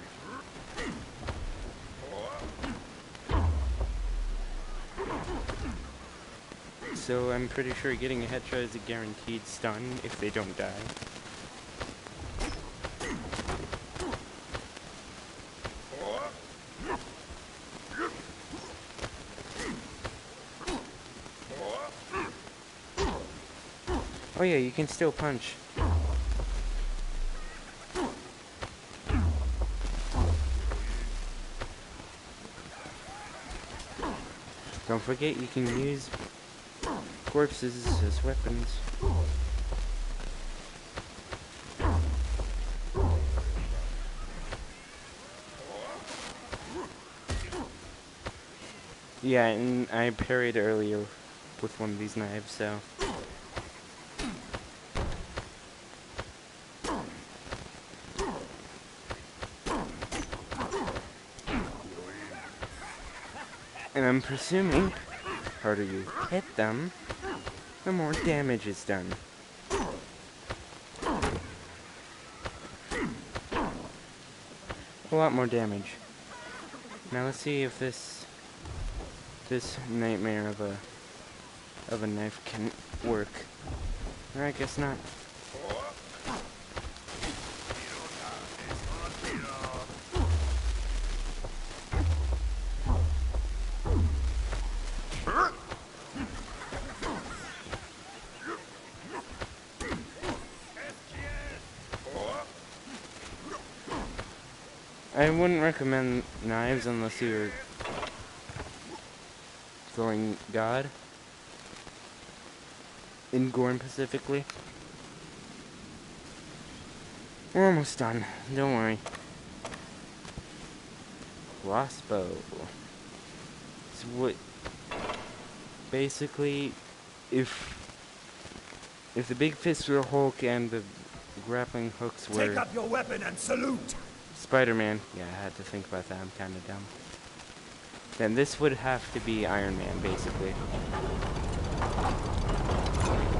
So I'm pretty sure getting a headshot is a guaranteed stun if they don't die. Oh yeah, you can still punch. Don't forget you can use corpses as weapons. Yeah, and I parried earlier with one of these knives, so... And I'm presuming, the harder you hit them, the more damage is done. A lot more damage. Now let's see if this nightmare of a knife can work. I guess not. I wouldn't recommend knives unless you're going God. In GORN specifically. We're almost done. Don't worry. Crossbow. It's what... Basically, if the big fists were Hulk and the grappling hooks were... Take up your weapon and salute! Spider-Man. Yeah, I had to think about that. I'm kind of dumb. Then this would have to be Iron Man, basically.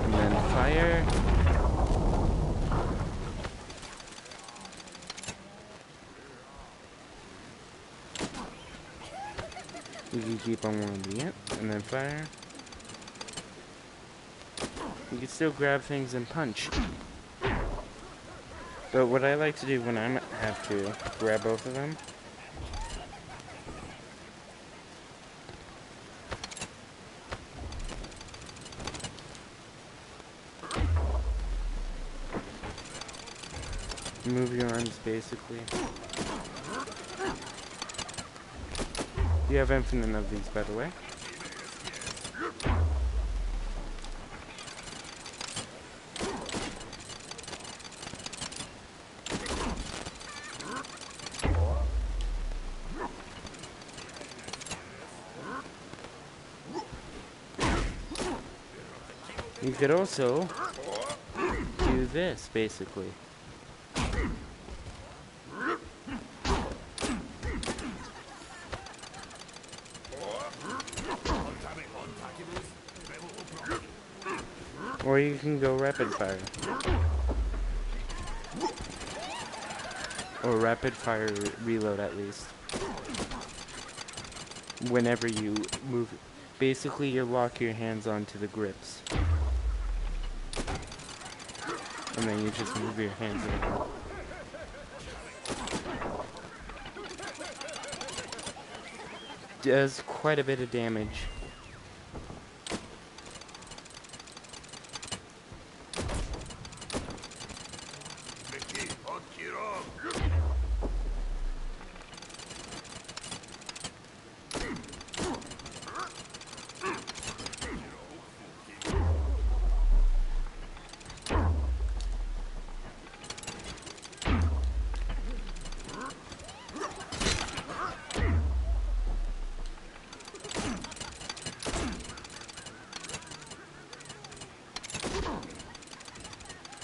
And then fire. You can keep on warming it. And then fire. You can still grab things and punch. But what I like to do when I have to grab both of them, move your arms basically. You have infinite of these, by the way. You could also do this, basically. Or you can go rapid fire. Or rapid fire reload at least. Whenever you move. Basically, you lock your hands onto the grips. And then you just move your hands around. Does quite a bit of damage.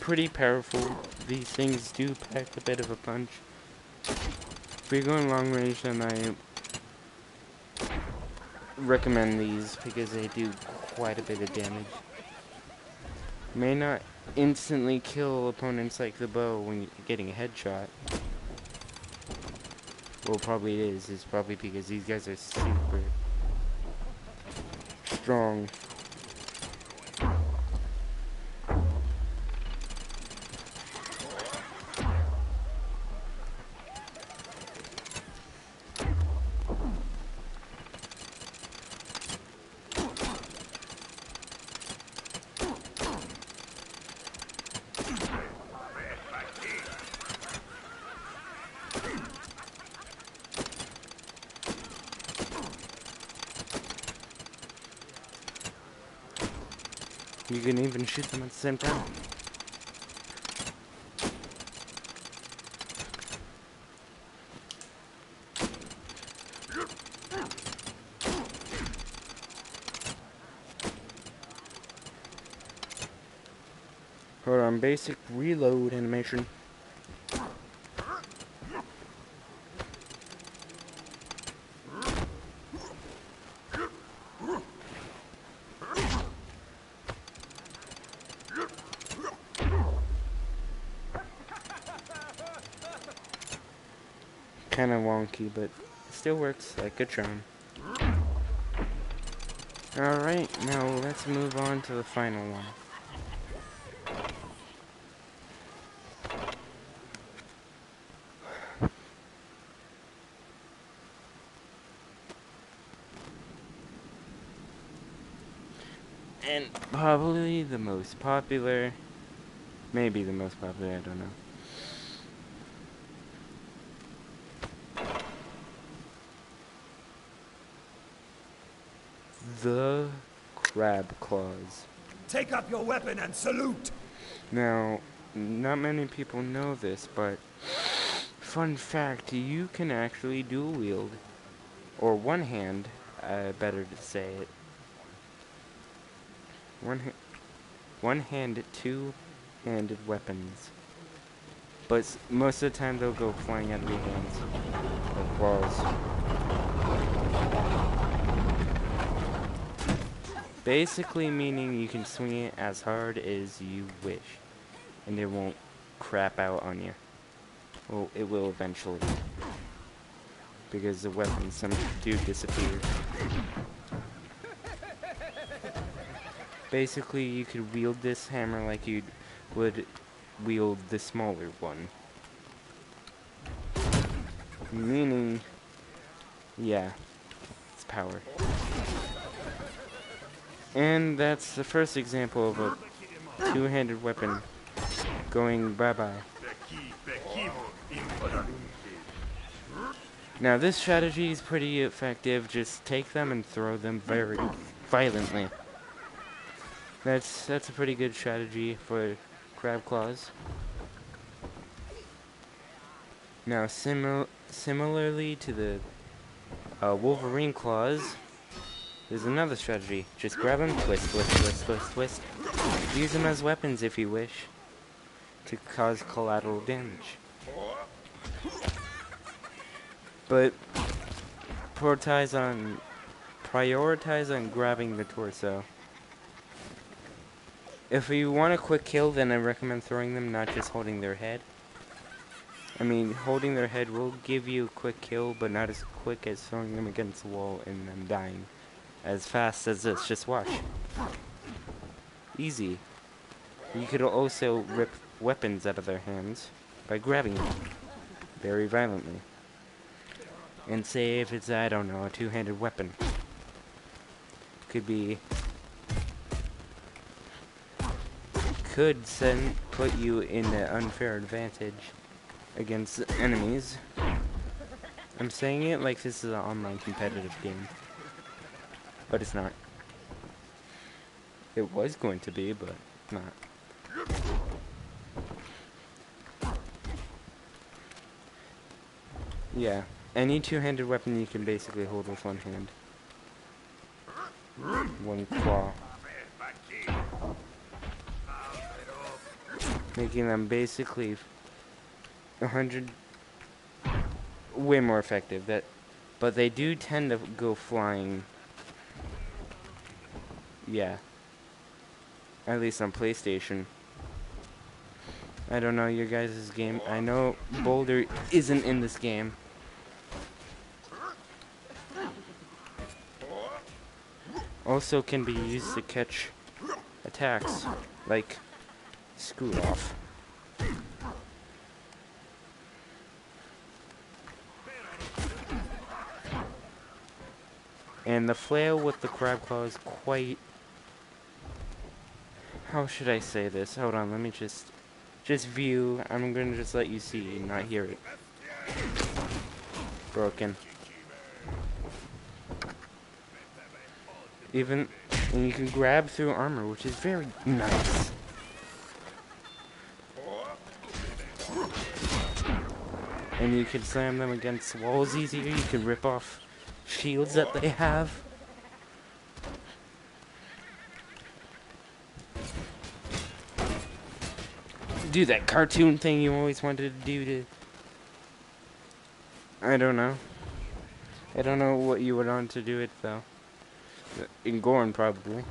Pretty powerful. These things do pack a bit of a punch. If you're going long range, then I recommend these because they do quite a bit of damage. May not instantly kill opponents like the bow when you're getting a headshot. Well, probably it is. It's probably because these guys are super strong. You can even shoot them at the same time. Hold on, basic reload animation. Kinda wonky, but still works like a charm. Alright, now let's move on to the final one. And probably the most popular, maybe the most popular, I don't know. The crab claws. Take up your weapon and salute! Now, not many people know this, but fun fact, you can actually dual wield, or one hand, better to say it. One-hand, two-handed weapons. But most of the time they'll go flying out of your hands, like claws. Basically meaning you can swing it as hard as you wish, and it won't crap out on you. Well, it will eventually, because the weapons, some do disappear. Basically, you could wield this hammer like you would wield the smaller one. Meaning, yeah, it's power. And that's the first example of a two-handed weapon going bye-bye. Now this strategy is pretty effective. Just take them and throw them very violently. That's a pretty good strategy for crab claws. Now similarly to the Wolverine claws, there's another strategy. Just grab them, twist, twist, twist, twist, twist. Use them as weapons if you wish to cause collateral damage. But prioritize on grabbing the torso. If you want a quick kill, then I recommend throwing them, not just holding their head. I mean, holding their head will give you a quick kill, but not as quick as throwing them against the wall and them dying. As fast as this, just watch. Easy. You could also rip weapons out of their hands by grabbing them very violently. And say if it's, I don't know, a two-handed weapon. Could put you in an unfair advantage against enemies. I'm saying it like this is an online competitive game, but it's not. It was going to be, but not. Yeah, any two-handed weapon you can basically hold with one hand. One claw. Making them basically 100 way more effective. But they do tend to go flying. Yeah. At least on PlayStation. I don't know your guys' game. I know Boulder isn't in this game. Also can be used to catch attacks, like Screw Off. And the flail with the crab claw is quite... How should I say this? Hold on, let me just view. I'm gonna just let you see, not hear it. Broken. Even And you can grab through armor, which is very nice. And you can slam them against walls easier. You can rip off shields that they have. Do that cartoon thing you always wanted to do to... I don't know. I don't know what you would want to do it, though. In GORN, probably.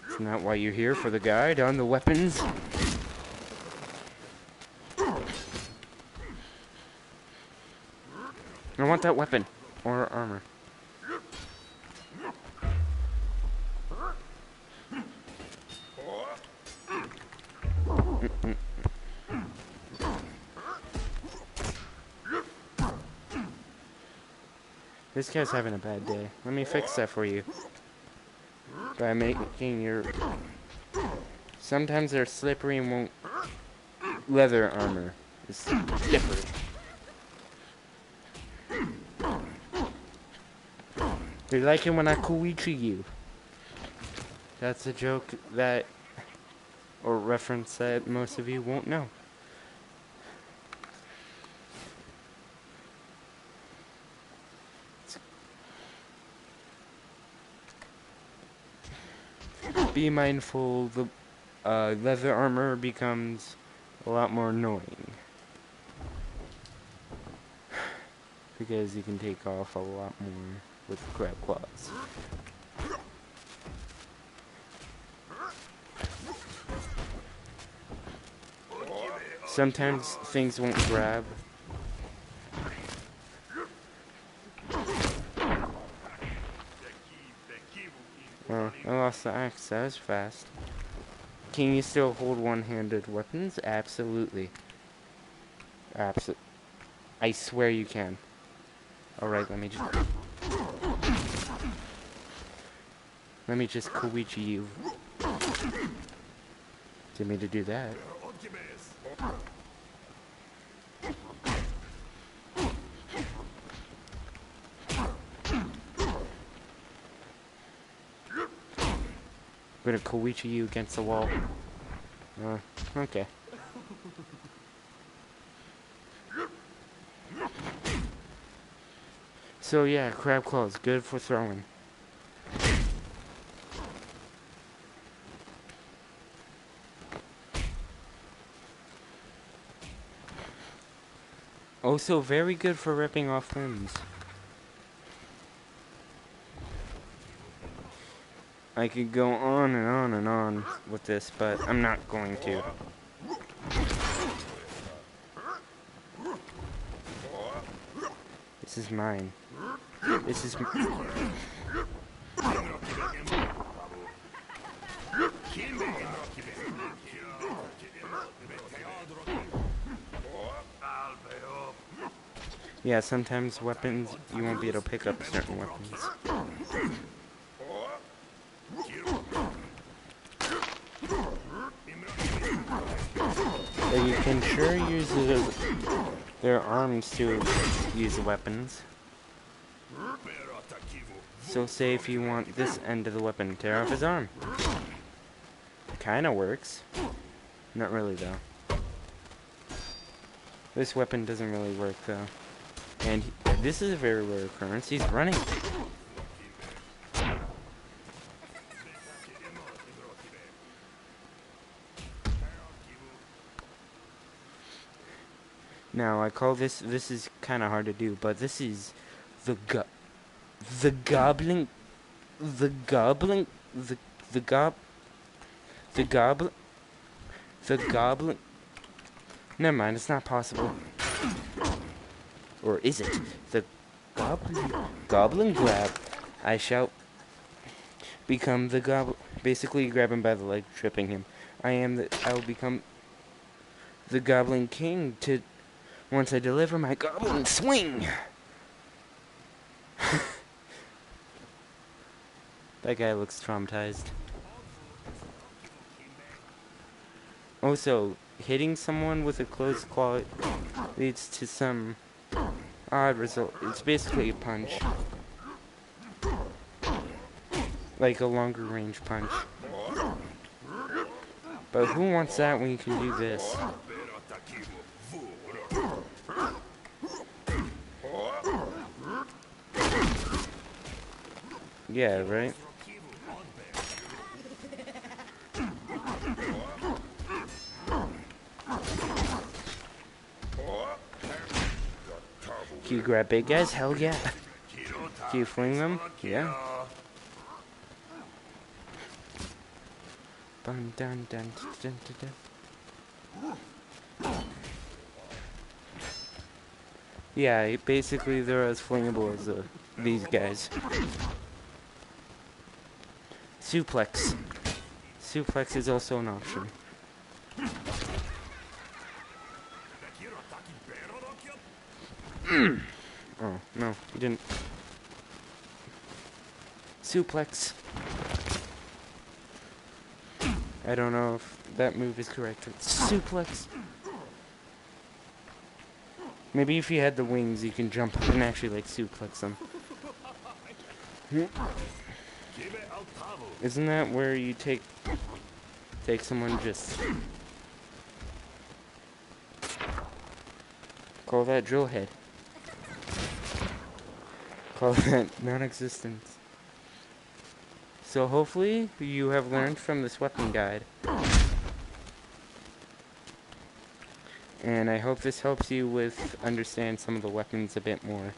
Isn't that why you're here, for the guide on the weapons? I want that weapon. Or armor. This guy's having a bad day. Let me fix that for you. By making your... Sometimes they're slippery and won't... Leather armor is slippery. They like it when I koichi you. That's a joke that... Or reference that most of you won't know. Be mindful, the leather armor becomes a lot more annoying. Because you can take off a lot more with crab claws. Sometimes things won't grab. Well, I lost the axe. That was fast. Can you still hold one-handed weapons? Absolutely. I swear you can. Alright, let me just koichi you. Didn't mean to do that. I'm gonna koichi you against the wall. Okay. So yeah, crab claws, good for throwing. Also very good for ripping off limbs. I could go on and on and on with this, but I'm not going to. This is mine. This is... Yeah, sometimes weapons, you won't be able to pick up certain weapons. But you can sure use their arms to use weapons. So say if you want this end of the weapon, tear off his arm. Kinda works. Not really though. This weapon doesn't really work though. And this is a very rare occurrence. He's running. Now I call this is kind of hard to do, but this is the goblin never mind, it's not possible. Or is it? The goblin grab. I shall become the goblin. Basically grab him by the leg, tripping him. I will become the goblin king once I deliver my goblin swing. That guy looks traumatized. Also, hitting someone with a closed claw leads to some odd result. It's basically a punch. like a longer range punch. But who wants that when you can do this? Yeah, right? Can you grab big guys? Hell yeah. Can you fling them? Yeah. Dun, dun, dun, dun, dun, dun. Yeah, basically they're as flingable as these guys. Suplex. Suplex is also an option. Oh, no, you didn't. Suplex. I don't know if that move is correct. It's suplex. Maybe if you had the wings, you can jump up and actually, like, suplex them. Isn't that where you take someone just... Call that drill head. Call that non-existent. So hopefully you have learned from this weapon guide. And I hope this helps you with understand some of the weapons a bit more.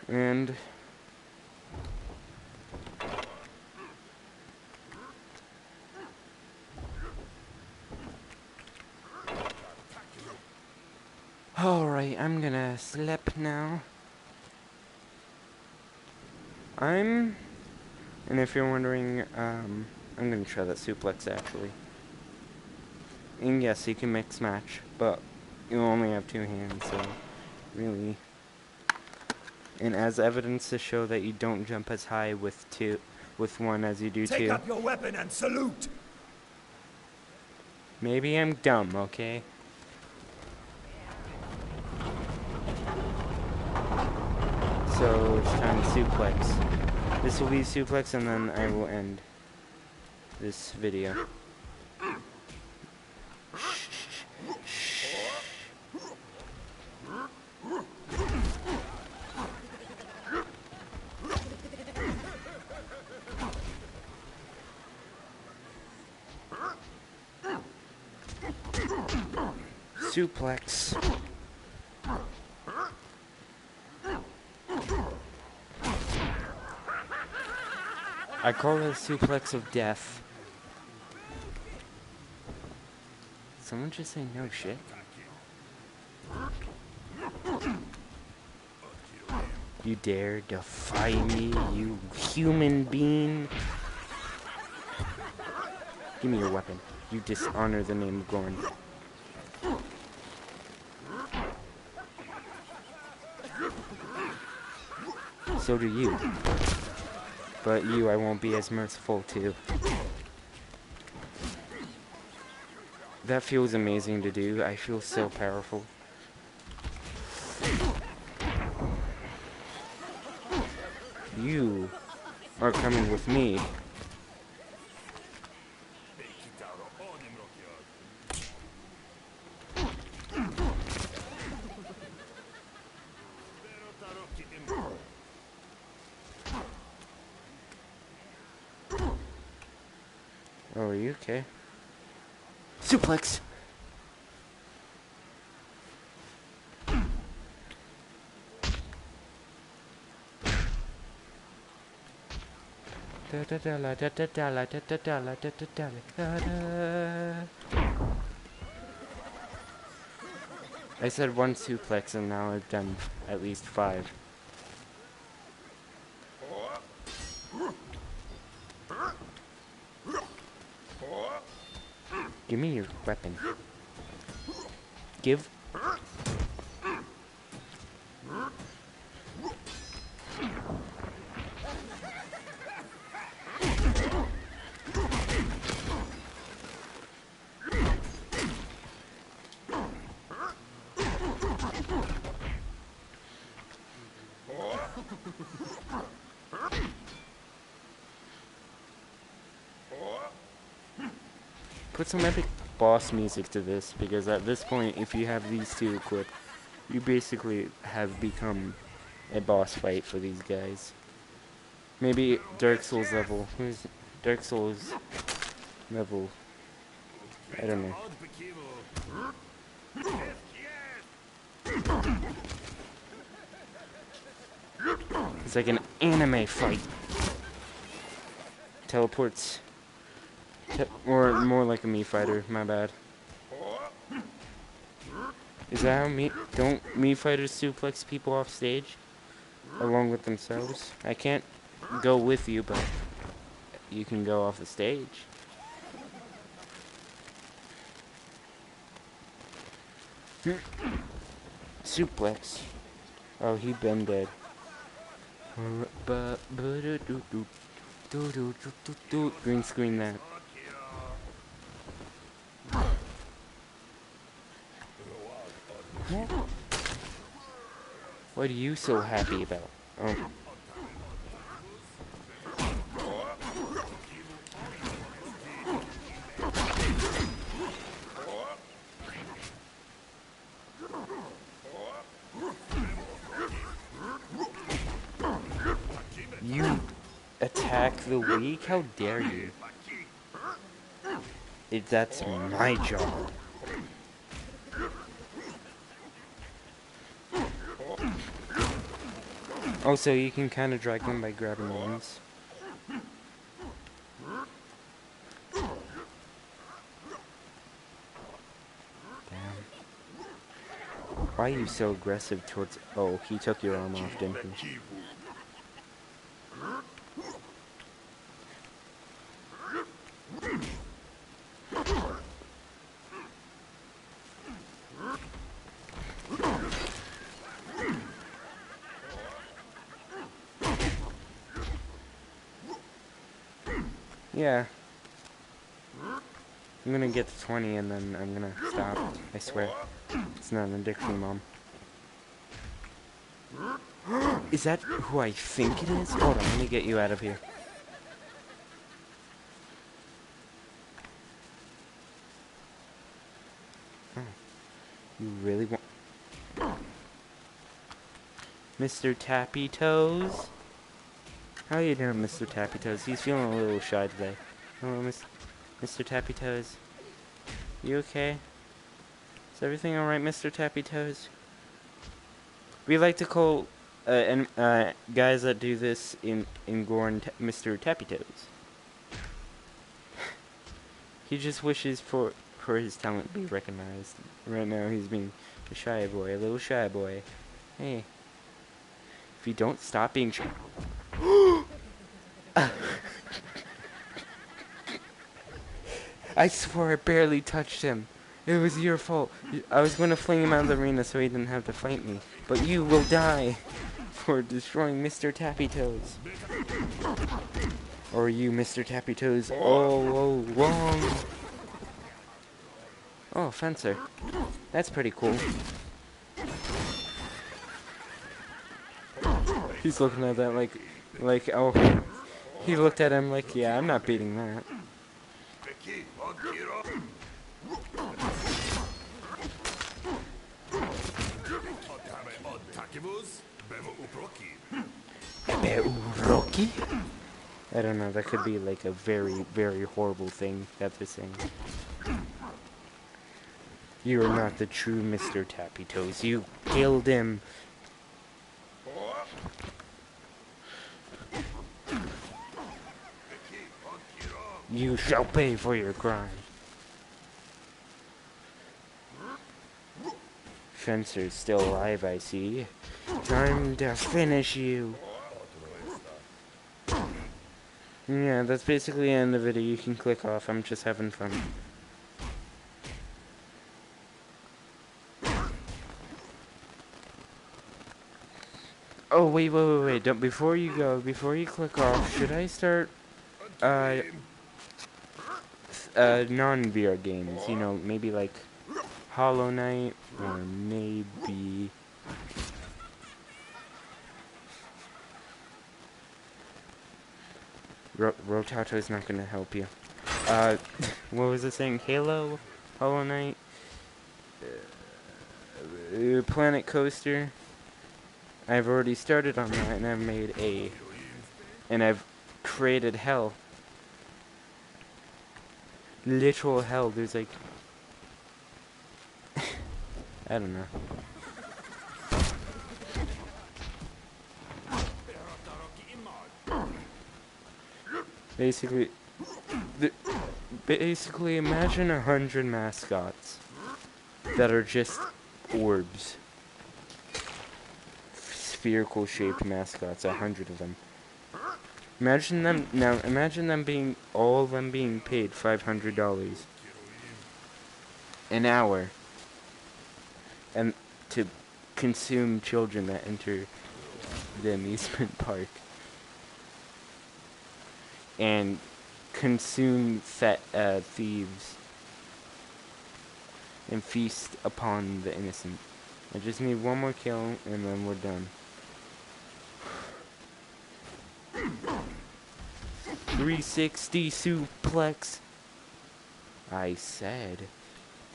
And alright, I'm gonna sleep now. And if you're wondering, I'm gonna try that suplex actually. And yes, you can mix match, but you only have 2 hands, so really. And as evidence to show that you don't jump as high with 1 as you do 2. Take up your weapon and salute. Maybe I'm dumb, okay? So it's time to suplex. This will be suplex, and then I will end this video. Suplex. I call it a suplex of death. Someone just say no shit? You dare defy me, you human being? Give me your weapon. You dishonor the name of GORN. So do you. But you, I won't be as merciful to. That feels amazing to do. I feel so powerful. You are coming with me. Oh, are you okay? Suplex! I said 1 suplex and now I've done at least 5. Give me your weapon. Give. Put some epic boss music to this, because at this point, if you have these two equipped, you basically have become a boss fight for these guys. Maybe Dark Souls level. Who's Dark Souls level? I don't know. It's like an anime fight. Teleports. Or more like a Mii fighter, my bad. Is that how don't Mii fighters suplex people off stage? Along with themselves? I can't go with you, but you can go off the stage. Suplex. Oh, he been dead. Green screen that. What are you so happy about? Oh. You attack the weak? How dare you? That's my job. Oh, so you can kind of drag them by grabbing wings. Damn. Why are you so aggressive towards... Oh, he took your arm off, didn't he? Yeah. I'm gonna get to 20 and then I'm gonna stop. I swear. It's not an addiction, Mom. Is that who I think it is? Hold on, let me get you out of here. Oh. You really want... Mr. Tappy Toes? How you doing, Mr. Tappy Toes? He's feeling a little shy today. Hello, Mr. Tappy Toes. You okay? Is everything alright, Mr. Tappy Toes? We like to call guys that do this in GORN Mr. Tappy Toes. He just wishes for his talent to be recognized. Right now he's being a shy boy, a little shy boy. Hey. If you don't stop being shy... I swore I barely touched him. It was your fault. I was going to fling him out of the arena so he didn't have to fight me. But you will die for destroying Mr. Tappy Toes. Or you, Mr. Tappy Toes, all along. Oh, fencer. That's pretty cool. He's looking at that like, oh. He looked at him like, yeah, I'm not beating that. I don't know, that could be like a very, very horrible thing that they're saying. You are not the true Mr. Tappy Toes. You killed him. You shall pay for your crime. Fencer's still alive, I see. Time to finish you. Yeah, that's basically the end of the video. You can click off. I'm just having fun. Oh, wait. Don't, before you go, before you click off, should I start, non-VR games? You know, maybe like Hollow Knight, or maybe... Rotato is not gonna help you. What was it saying? Halo? Hollow Knight? Planet Coaster? I've already started on that, and I've made and I've created hell. Literal hell. There's like, I don't know. Basically, basically imagine 100 mascots that are just orbs. Spherical shaped mascots, 100 of them. Imagine them being, all of them being paid $500 an hour, and to consume children that enter the amusement park, and consume thieves, and feast upon the innocent. I just need one more kill, and then we're done. 360 suplex. I said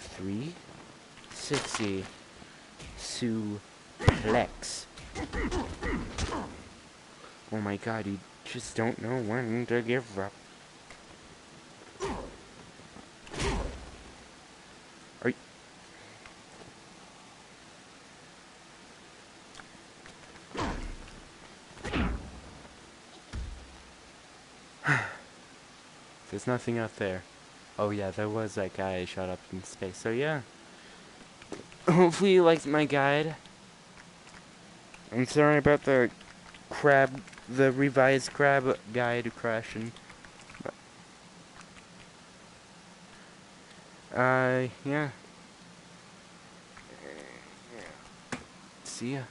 360 suplex. Oh my god, you just don't know when to give up. Are you... There's nothing out there. Oh yeah, there was that guy I shot up in space. So yeah. Hopefully you liked my guide. I'm sorry about the revised crab guide crashing. Yeah. See ya.